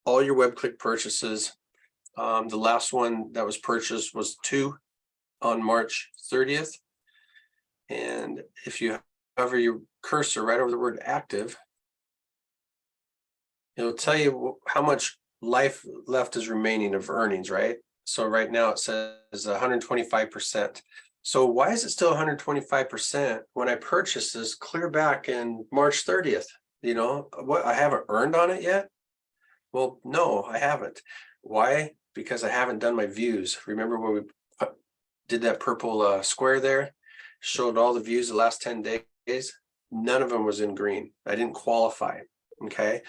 all your web click purchases. The last one that was purchased was 2 on March 30th. And if you hover your cursor right over the word active, it'll tell you how much life left is remaining of earnings, right? So right now it says 125%. So why is it still 125% when I purchased this clear back in March 30th? What, I haven't earned on it yet? Well, no, I haven't. Why? Because I haven't done my views. Remember when we did that purple square there? Showed all the views the last 10 days. None of them was in green. I didn't qualify. Okay.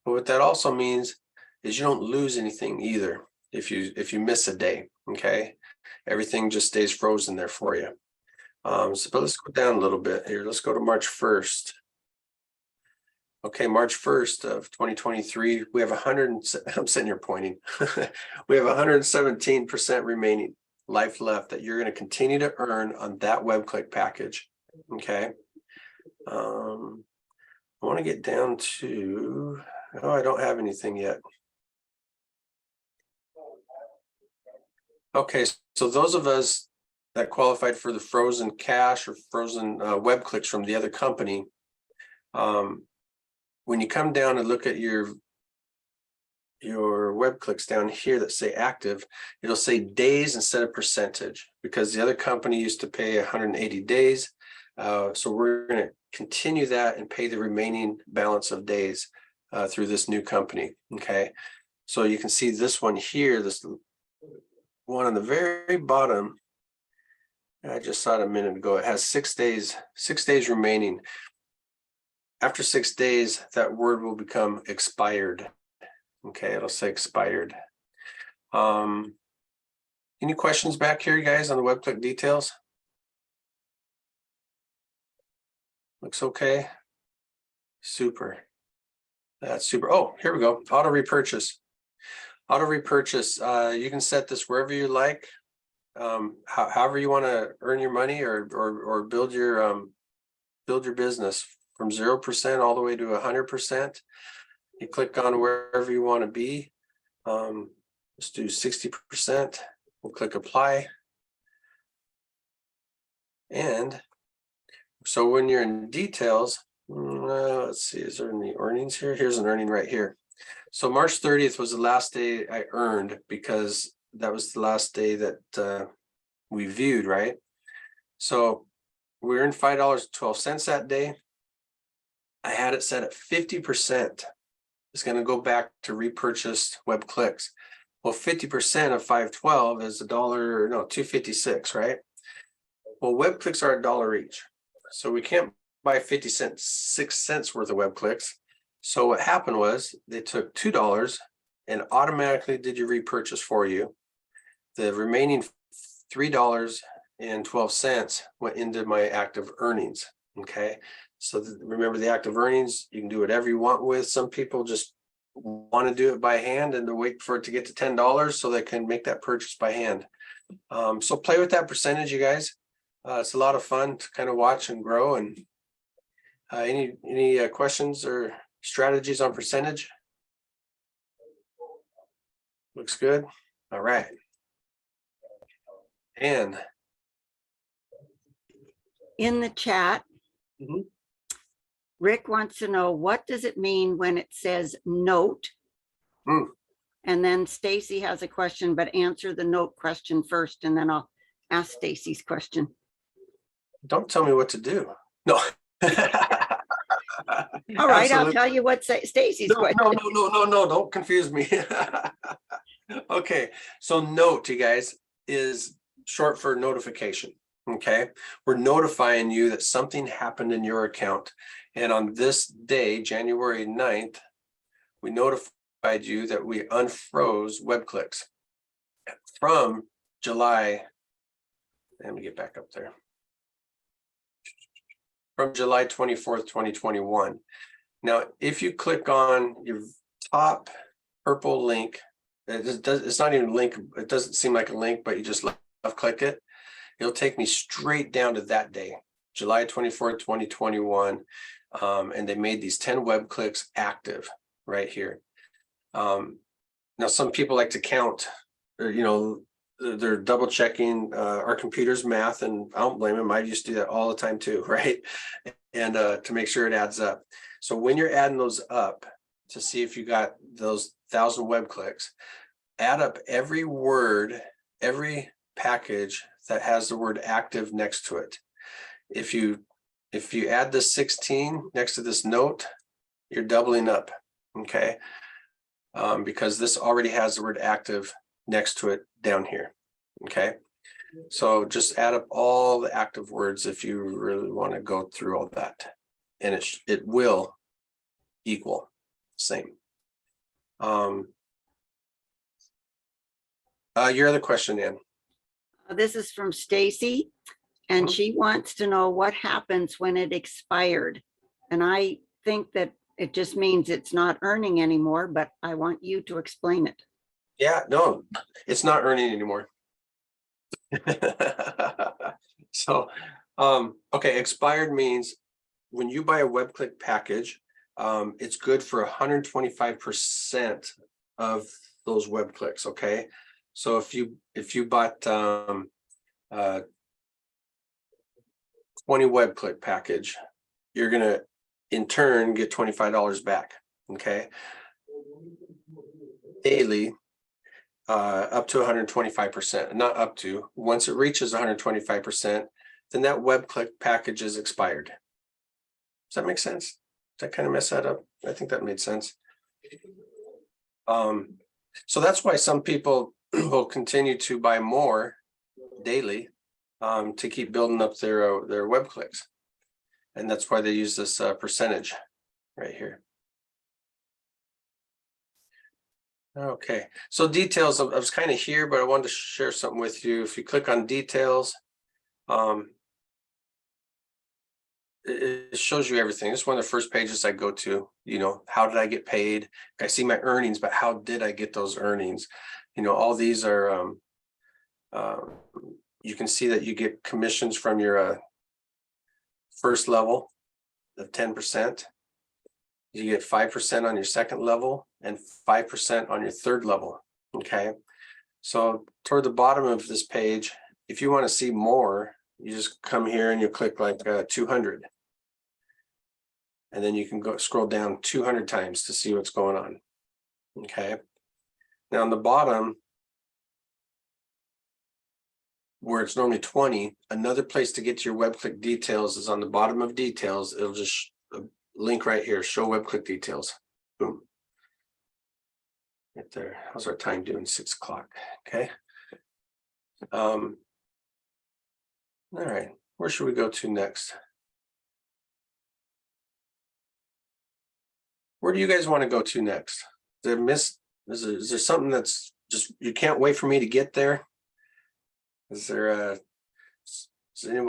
But what that also means is you don't lose anything either if you miss a day. Okay. Everything just stays frozen there for you. But let's go down a little bit here. Let's go to March 1st. Okay, March 1st of 2023, we have I'm sitting here pointing. We have 117% remaining life left that you're going to continue to earn on that web click package. Okay. I want to get down to, I don't have anything yet. Okay, so those of us that qualified for the frozen cash or frozen web clicks from the other company. When you come down and look at your web clicks down here that say active, it'll say days instead of percentage, because the other company used to pay 180 days. So we're going to continue that and pay the remaining balance of days through this new company. Okay, so you can see this one here, this one on the very bottom. I just saw it a minute ago. It has 6 days, 6 days remaining. After 6 days, that word will become expired. Okay, it'll say expired. Any questions back here, guys, on the web click details? Looks okay. Super. That's super. Oh, here we go. Auto repurchase. Auto repurchase. You can set this wherever you like. However you want to earn your money or build your business from 0% all the way to 100%. You click on wherever you want to be. Let's do 60%. We'll click apply. And so when you're in details, let's see, is there any earnings here? Here's an earning right here. So March 30th was the last day I earned, because that was the last day that we viewed, right? So we earned $5.12 that day. I had it set at 50%. It's going to go back to repurchased web clicks. Well, 50% of 512 is $2.56, right? Well, web clicks are $1 each. So we can't buy 6 cents worth of web clicks. So what happened was they took $2 and automatically did your repurchase for you. The remaining $3.12 went into my active earnings. Okay. So remember, the active earnings, you can do whatever you want with. Some people just want to do it by hand and to wait for it to get to $10 so they can make that purchase by hand. So play with that percentage, you guys. It's a lot of fun to kind of watch and grow. And any questions or strategies on percentage? Looks good. All right. And In the chat, Mhm. Rick wants to know, what does it mean when it says note? Hmm. And then Stacy has a question, but answer the note question first, and then I'll ask Stacy's question. Don't tell me what to do. No. All right, I'll tell you what Stacy's question. No, don't confuse me. Okay, so note, you guys, is short for notification. Okay, we're notifying you that something happened in your account. And on this day, January 9th, we notified you that we unfroze web clicks from July. Let me get back up there. From July 24th, 2021. Now, if you click on your top purple link, it's not even a link, it doesn't seem like a link, but you just left click it, it'll take me straight down to that day, July 24th, 2021. And they made these 10 web clicks active right here. Now, some people like to count, or, they're double checking our computer's math, and I don't blame them. I used to do that all the time too, right? And to make sure it adds up. So when you're adding those up to see if you got those 1,000 web clicks, add up every word, every package that has the word active next to it. If you add the 16 next to this note, you're doubling up, okay? Because this already has the word active next to it down here, okay? So just add up all the active words if you really want to go through all that, and it will equal same. Your other question, Ann. This is from Stacy, and Mhm. she wants to know what happens when it expired. And I think that it just means it's not earning anymore, but I want you to explain it. Yeah, no, it's not earning anymore. So, okay, expired means when you buy a web click package, it's good for 125% of those web clicks. Okay, so if you bought 20 web click package, you're gonna in turn get $25 back. Okay. Daily, up to 125%, not up to. Once it reaches 125%, then that web click package is expired. Does that make sense? Does that kind of mess that up? I think that made sense. So that's why some people will continue to buy more daily to keep building up their web clicks. And that's why they use this percentage right here. Okay, so details, I was kind of here, but I wanted to share something with you. If you click on details, it shows you everything. It's one of the first pages I go to. You know, how did I get paid? I see my earnings, but how did I get those earnings? You know, all these are, you can see that you get commissions from your first level of 10%. You get 5% on your second level and 5% on your third level. Okay. So toward the bottom of this page, if you want to see more, you just come here and you click like 200. And then you can go scroll down 200 times to see what's going on. Okay. Now on the bottom, where it's normally 20, another place to get to your web click details is on the bottom of details. It'll just link right here, show web click details. Boom. Right there. How's our time doing? 6 o'clock. Okay. All right. Where should we go to next? Where do you guys want to go to next? Is there something that's just you can't wait for me to get there? Is there a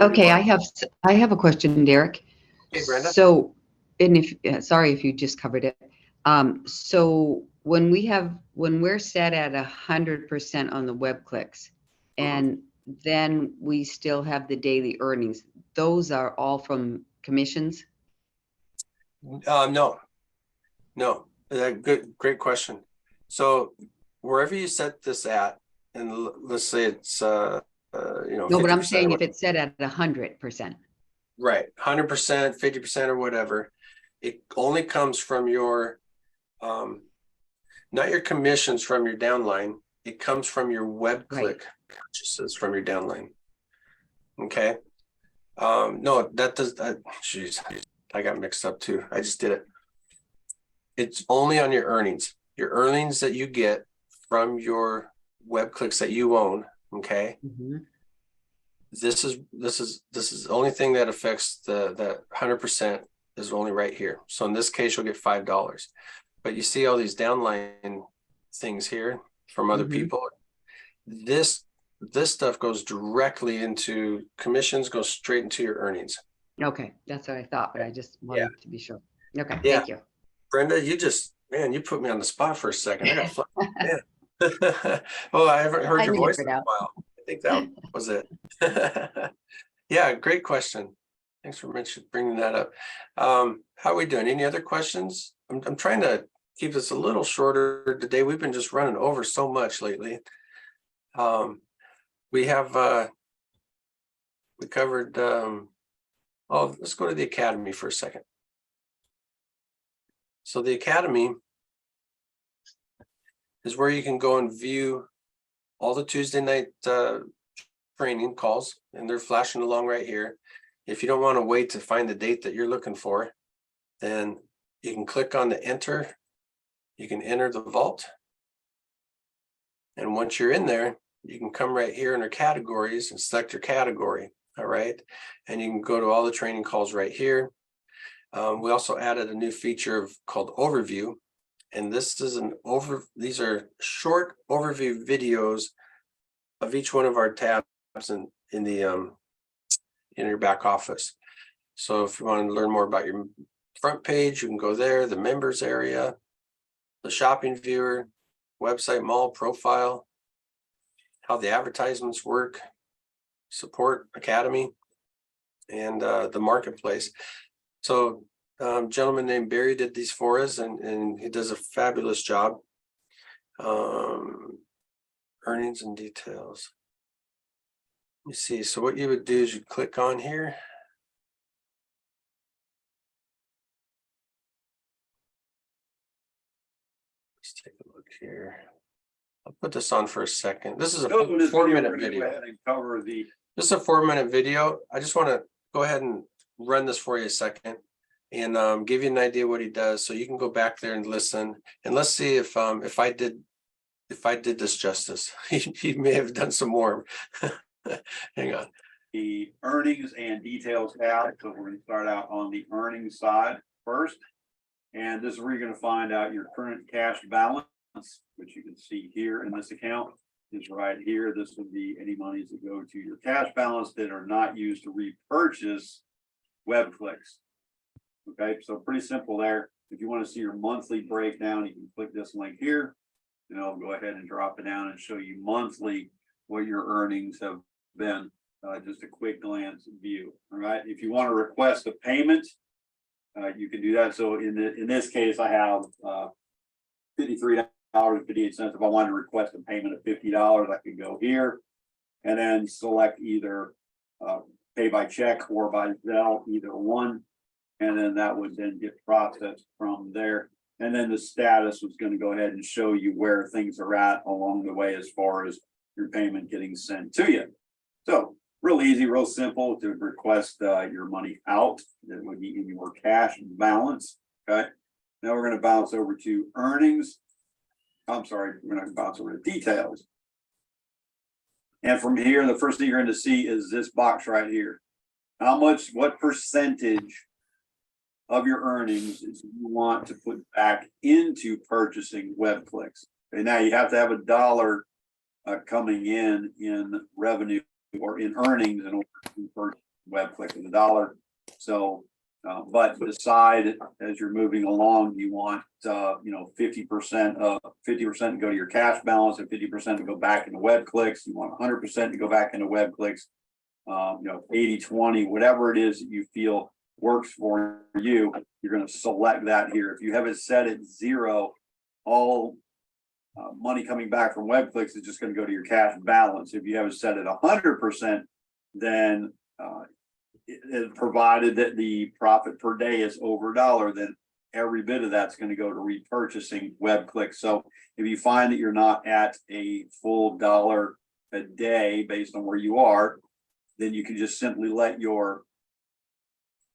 Okay, I have a question, Derek. Hey, Brenda. So, and if sorry if you just covered it. So when we're set at 100% on the web clicks, and then we still have the daily earnings, those are all from commissions? No. Great question. So wherever you set this at, and let's say it's you know, No, but I'm 50% saying if it's set at 100%. right, 100%, 50% or whatever, it only comes from your not your commissions from your downline, it comes from your web click purchases from your downline. Okay. No, that does geez, I got mixed up too. I just did it. It's only on your earnings that you get from your web clicks that you own. Okay. This is the only thing that affects the 100% is only right here. So in this case, you'll get $5. But you see all these downline things here from other people. This stuff goes directly into commissions, goes straight into your earnings. Okay, that's what I thought, but I just wanted to be sure. Okay, Yeah. thank you. Brenda, you put me on the spot for a second. I got flustered. Oh, I haven't heard your voice in a while. I think that was it. Yeah, great question. Thanks for bringing that up. How are we doing? Any other questions? I'm trying to keep this a little shorter today. We've been just running over so much lately. We covered, let's go to the Academy for a second. So the Academy is where you can go and view all the Tuesday night training calls, and they're flashing along right here. If you don't want to wait to find the date that you're looking for, then you can click on the enter. You can enter the vault. And once you're in there, you can come right here under categories and select your category. All right. And you can go to all the training calls right here. We also added a new feature called overview. And this is these are short overview videos of each one of our tabs in your back office. So if you want to learn more about your front page, you can go there, the members area, the shopping viewer, website, mall, profile, how the advertisements work, support Academy, and the marketplace. So a gentleman named Barry did these for us, and he does a fabulous job. Earnings and details. You see, so what you would do is you click on here, here. I'll put this on for a second. This is a Those in this 4-minute we're gonna go video. ahead and Cover the, This is a 4-minute video. I just want to go ahead and run this for you a second and give you an idea what he does. So you can go back there and listen. And let's see if I did this justice. He may have done some more. Hang on. the earnings and details tab. So we're gonna start out on the earnings side first. And this is where you're gonna find out your current cash balance, which you can see here in this account is right here. This would be any monies that go to your cash balance that are not used to repurchase web clicks. Okay, so pretty simple there. If you want to see your monthly breakdown, you can click this link here. And I'll go ahead and drop it down and show you monthly what your earnings have been. Just a quick glance view. All right. If you want to request a payment, you can do that. So in this case, I have $53.58. If I wanted to request a payment of $50, I could go here and then select either pay by check or by Zelle, either one. And then that would then get processed from there. And then the status was going to go ahead and show you where things are at along the way as far as your payment getting sent to you. So real easy, real simple to request your money out. That would be in your cash balance. Okay. Now we're going to bounce over to earnings. I'm sorry, we're going to bounce over to details. And from here, the first thing you're going to see is this box right here. How much, what percentage of your earnings is you want to put back into purchasing web clicks? And now you have to have $1 coming in revenue or in earnings in order to purchase web click with $1. So, but decide as you're moving along, you want 50% of 50% to go to your cash balance and 50% to go back into web clicks. You want 100% to go back into web clicks. 80-20, whatever it is that you feel works for you, you're going to select that here. If you have it set at 0, all money coming back from web clicks is just going to go to your cash balance. If you have it set at 100%, then provided that the profit per day is over $1, then every bit of that's going to go to repurchasing web clicks. So if you find that you're not at a full $1 a day based on where you are, then you can just simply let your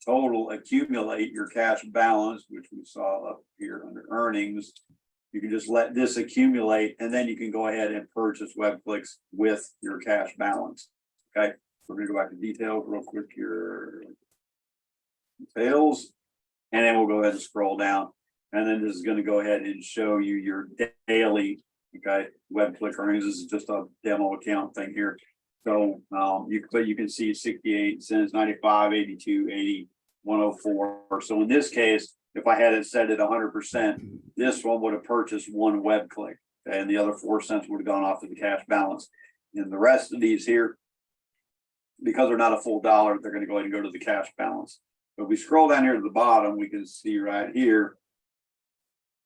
total accumulate, your cash balance, which we saw up here under earnings. You can just let this accumulate, and then you can go ahead and purchase web clicks with your cash balance. Okay, we're going to go back to details real quick here. Details, and then we'll go ahead and scroll down, and then this is going to go ahead and show you your daily web click earnings. This is just a demo account thing here. So you can see 68 cents, 95, 82, 80, 104. So in this case, if I had it set at 100%, this one would have purchased one web click, and the other 4 cents would have gone off to the cash balance. And the rest of these here, because they're not a full $1, they're going to go ahead and go to the cash balance. But if we scroll down here to the bottom, we can see right here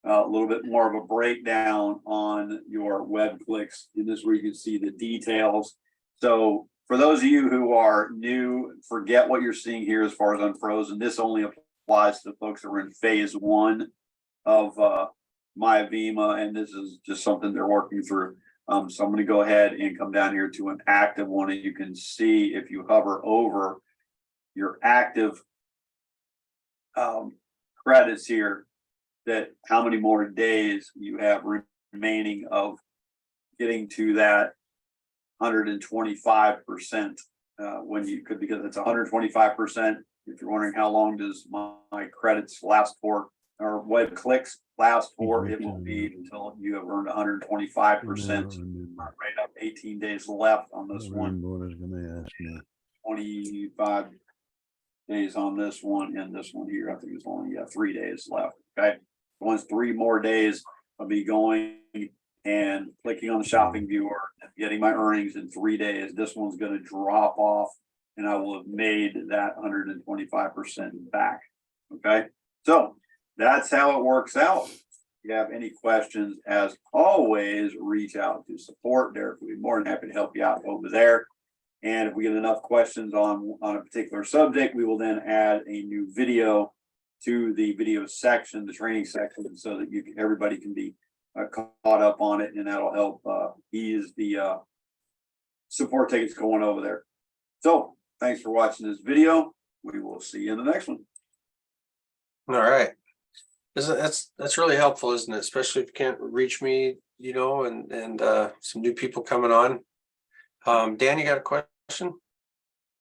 a little bit more of a breakdown on your web clicks. In this, where you can see the details. So for those of you who are new, forget what you're seeing here as far as unfrozen. This only applies to folks that are in phase 1 of MyVima, and this is just something they're working through. So I'm going to go ahead and come down here to an active one, and you can see if you hover over your active credits here, that how many more days you have remaining of getting to that 125% when you could, because it's 125%. If you're wondering how long does my credits last for, or web clicks last for, it will be until you have earned 125%. Right up 18 days left on this one. What I was gonna ask you. 25 days on this one, and this one here, I think it's only 3 days left. Okay, once 3 more days, I'll be going and clicking on the shopping viewer and getting my earnings in 3 days. This one's going to drop off, and I will have made that 125% back. Okay, so that's how it works out. If you have any questions, as always, reach out to support. Derek will be more than happy to help you out over there. And if we get enough questions on a particular subject, we will then add a new video to the video section, the training section, so that everybody can be caught up on it, and that'll help ease the support tickets going over there. So thanks for watching this video. We will see you in the next one. All right. That's really helpful, isn't it? Especially if you can't reach me, you know, and some new people coming on. Dan, you got a question?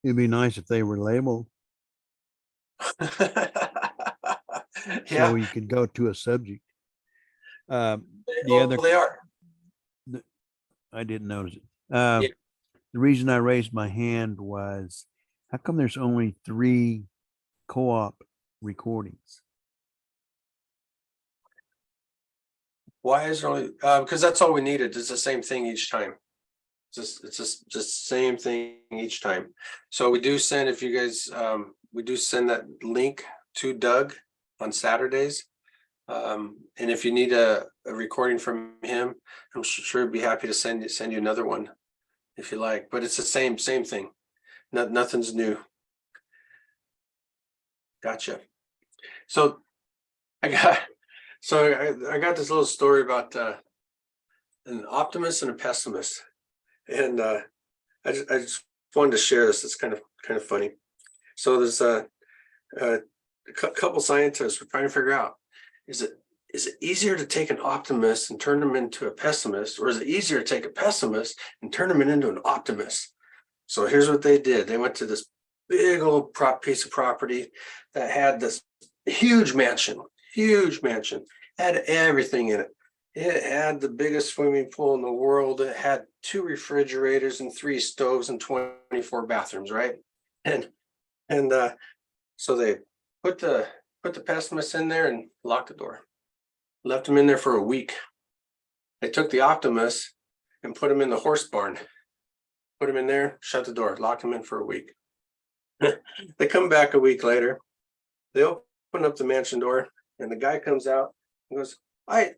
It'd be nice if they were labeled Yeah, so you could go to a subject. The well, other, they are. I didn't notice it. Yeah. The reason I raised my hand was, how come there's only 3 co-op recordings? Why is there only, because that's all we needed. It's the same thing each time. It's just the same thing each time. So we do send, if you guys, we do send that link to Doug on Saturdays. And if you need a recording from him, I'm sure he'd be happy to send you another one if you like, but it's the same thing. Nothing's new. Gotcha. So I got this little story about an optimist and a pessimist, and I just wanted to share this. It's kind of funny. So there's a couple scientists were trying to figure out, is it easier to take an optimist and turn them into a pessimist, or is it easier to take a pessimist and turn them into an optimist? So here's what they did. They went to this big old piece of property that had this huge mansion, had everything in it. It had the biggest swimming pool in the world. It had 2 refrigerators and 3 stoves and 24 bathrooms, right? And so they put the pessimist in there and locked the door. Left him in there for a week. They took the optimist and put him in the horse barn. Put him in there, shut the door, locked him in for a week. They come back a week later. They open up the mansion door, and the guy comes out and goes, I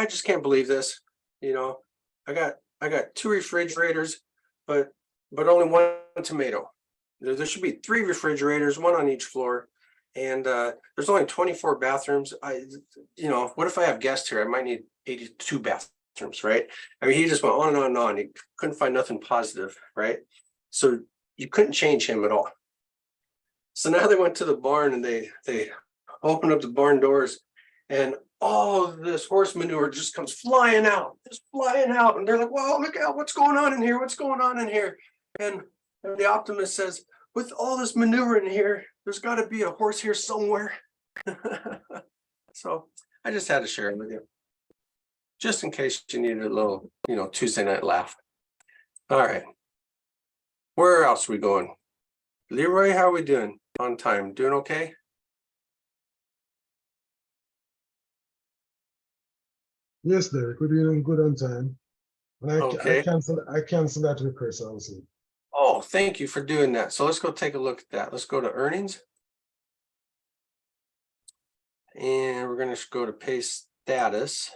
just can't believe this. You know, I got 2 refrigerators, but only 1 tomato. There should be 3 refrigerators, 1 on each floor. And there's only 24 bathrooms. What if I have guests here? I might need 82 bathrooms, right? I mean, he just went on and on and on. He couldn't find nothing positive, right? So you couldn't change him at all. So now they went to the barn and they opened up the barn doors, and all of this horse manure just comes flying out. And they're like, "Whoa, look out, what's going on in here? What's going on in here?" And the optimist says, "With all this manure in here, there's got to be a horse here somewhere." So I just had to share it with you, just in case you needed a little, Tuesday night laugh. All right. Where else are we going? Leroy, how are we doing on time? Doing okay? Yes, Derek, we're doing good on time. And Okay. I canceled that request also. Oh, thank you for doing that. So let's go take a look at that. Let's go to earnings. And we're going to go to pay status.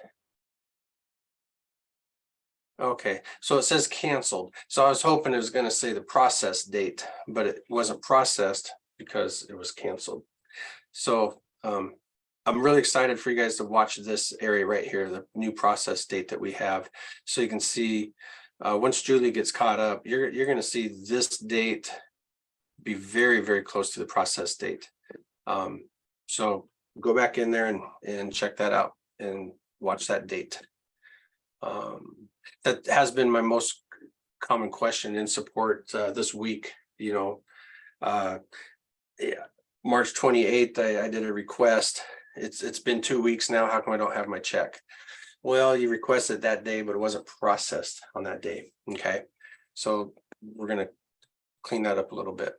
Okay, so it says canceled. So I was hoping it was going to say the process date, but it wasn't processed because it was canceled. So I'm really excited for you guys to watch this area right here, the new process date that we have. So you can see once Julie gets caught up, you're going to see this date be very, very close to the process date. So go back in there and check that out and watch that date. That has been my most common question in support this week. March 28th, I did a request. It's been 2 weeks now. How come I don't have my check? Well, you requested that day, but it wasn't processed on that day. Okay, so we're gonna clean that up a little bit.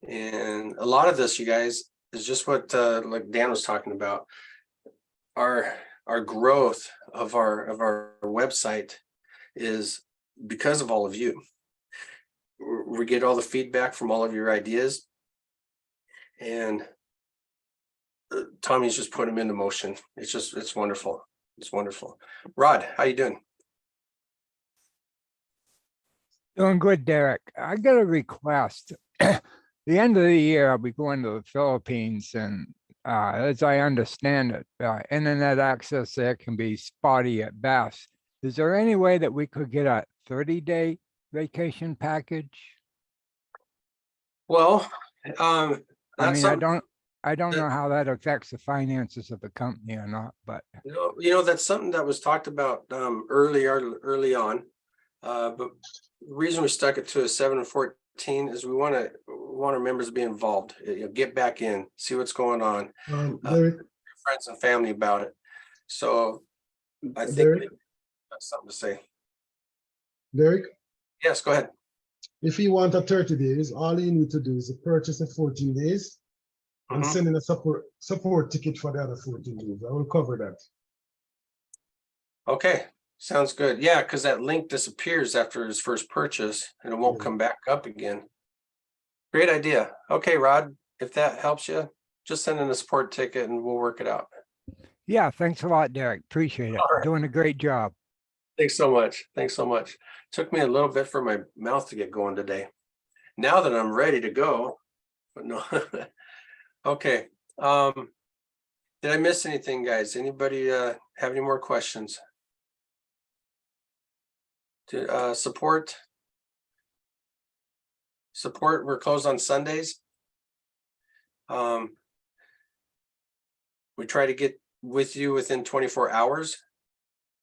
And a lot of this, you guys, is just what like Dan was talking about. Our growth of our website is because of all of you. We get all the feedback from all of your ideas, and Tommy's just put them into motion. It's wonderful. It's wonderful. Rod, how you doing? Doing good, Derek. I got a request. The end of the year, I'll be going to the Philippines, and as I understand it, internet access there can be spotty at best. Is there any way that we could get a 30-day vacation package? Well, I that's mean, something, I don't that- know how that affects the finances of the company or not, but that's something that was talked about early on. But the reason we stuck it to a 7 and 14 is we want our members to be involved, get back in, see what's going on, Derek, friends and family about it. So I think Derek, that's something to say. Derek, Yes, go ahead. if you want a 30 days, all you need to do is purchase a 14 days and Mhm. send in a support ticket for the other 14 days. I will cover that. Okay, sounds good. Yeah, because that link disappears after his first purchase and it won't Yeah. come back up again. Great idea. Okay, Rod, if that helps you, just send in a support ticket and we'll work it out. yeah, thanks a lot, Derek. Appreciate it. All right. Doing a great job. Thanks so much. Thanks so much. Took me a little bit for my mouth to get going today. Now that I'm ready to go, but no. Okay. Did I miss anything, guys? Anybody have any more questions? Support, we're closed on Sundays. We try to get with you within 24 hours.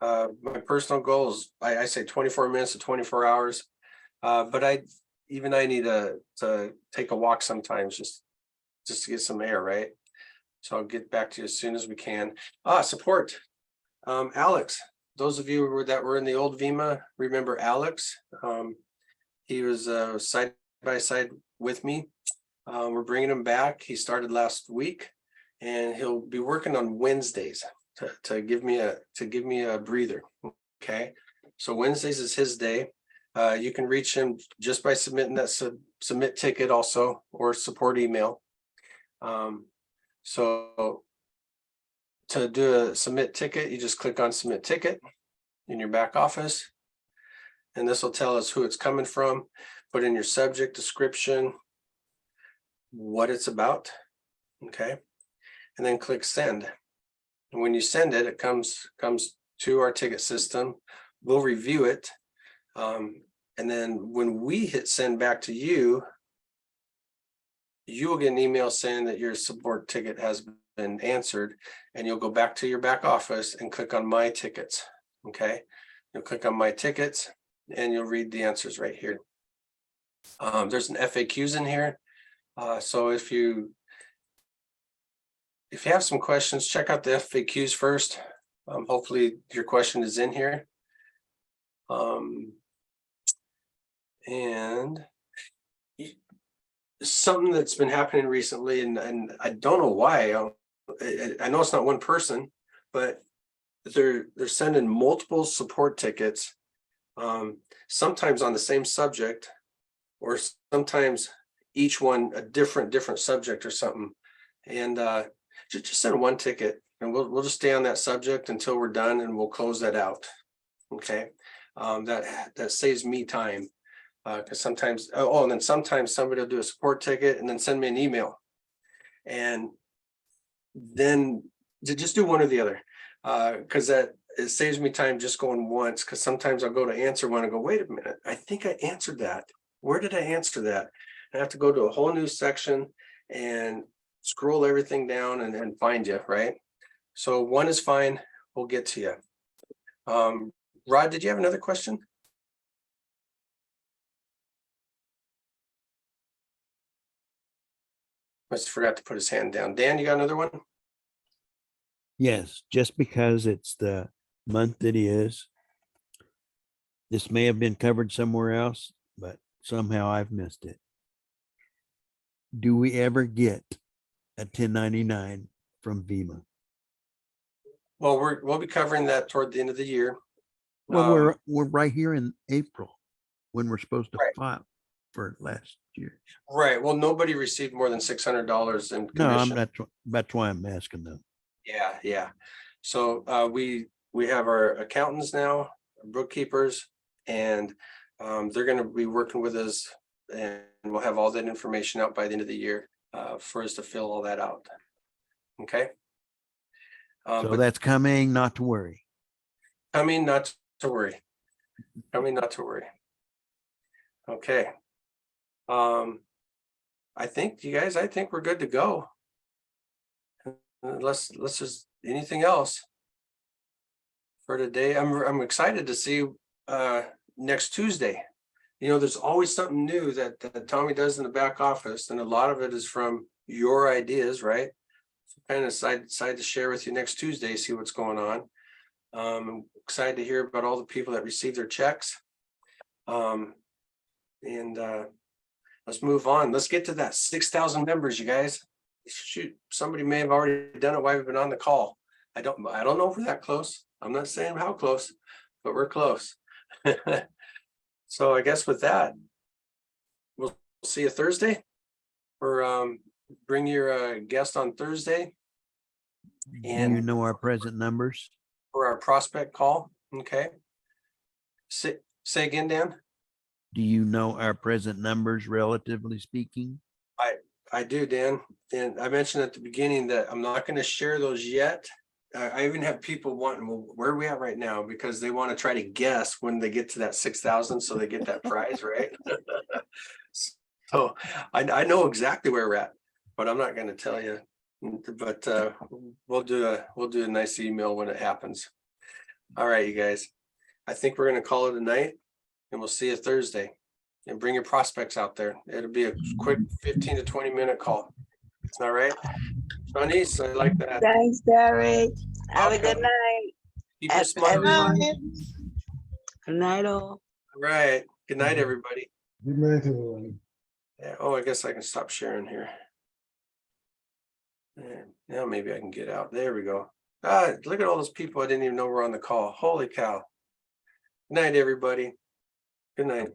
My personal goal is, I say 24 minutes to 24 hours. But I need to take a walk sometimes just to get some air, right? So I'll get back to you as soon as we can. Support. Alex, those of you that were in the old VEMA, remember Alex? He was side by side with me. We're bringing him back. He started last week and he'll be working on Wednesdays to give me a breather. Okay. So Wednesdays is his day. You can reach him just by submitting that submit ticket also, or support email. So to do a submit ticket, you just click on submit ticket in your back office. And this will tell us who it's coming from. Put in your subject description, what it's about. Okay. And then click send. And when you send it, it comes to our ticket system. We'll review it. And then when we hit send back to you, you will get an email saying that your support ticket has been answered, and you'll go back to your back office and click on my tickets. Okay. You'll click on my tickets and you'll read the answers right here. There's an FAQs in here. So if you have some questions, check out the FAQs first. Hopefully your question is in here. And something that's been happening recently, and I don't know why. I know it's not one person, but they're sending multiple support tickets, sometimes on the same subject, or sometimes each one a different subject or something. And just send one ticket, and we'll just stay on that subject until we're done, and we'll close that out. Okay, that saves me time. Because sometimes, and then sometimes somebody will do a support ticket and then send me an email. And then just do one or the other, because it saves me time just going once. Because sometimes I'll go to answer one and go, wait a minute, I think I answered that. Where did I answer that? I have to go to a whole new section and scroll everything down and find you, right? So one is fine. We'll get to you. Rod, did you have another question? Must have forgot to put his hand down. Dan, you got another one? Yes, just because it's the month it is. This may have been covered somewhere else, but somehow I've missed it. Do we ever get a 1099 from VEMA? Well, we'll be covering that toward the end of the year. Well, we're right here in April when we're supposed to Right. file for last year. Right. Well, nobody received more than $600 in No, commission. that's why I'm asking them. Yeah. So we have our accountants now, bookkeepers, and they're going to be working with us, and we'll have all that information out by the end of the year for us to fill all that out. Okay. So But that's coming, not to worry. coming, not to worry. Coming, not to worry. Okay. I think you guys, I think we're good to go. Let's just, anything else for today? I'm excited to see next Tuesday. You know, there's always something new that Tommy does in the back office, and a lot of it is from your ideas, right? So kind of decide to share with you next Tuesday, see what's going on. I'm excited to hear about all the people that received their checks. Let's move on. Let's get to that 6,000 members, you guys. Shoot, somebody may have already done it while we've been on the call. I don't know if we're that close. I'm not saying how close, but we're close. So I guess with that, we'll see you Thursday, or bring your guest on Thursday Do you and know our present numbers? for our prospect call. Okay. Say again, Dan. Do you know our present numbers, relatively speaking? I do, Dan. And I mentioned at the beginning that I'm not going to share those yet. I even have people wanting, well, where are we at right now? Because they want to try to guess when they get to that 6,000, so they get that prize, right? So I know exactly where we're at, but I'm not going to tell you. But we'll do a nice email when it happens. All right, you guys. I think we're going to call it a night, and we'll see you Thursday. And bring your prospects out there. It'll be a quick 15 to 20 minute call. All right. Shanice, I like that. Thanks, Derek. Have a Okay. good night. Keep your smile on. Good night, all. All right. Good night, everybody. Good night, everyone. Yeah. Oh, I guess I can stop sharing here. And now maybe I can get out. There we go. Ah, look at all those people I didn't even know were on the call. Holy cow. Good night, everybody. Good night.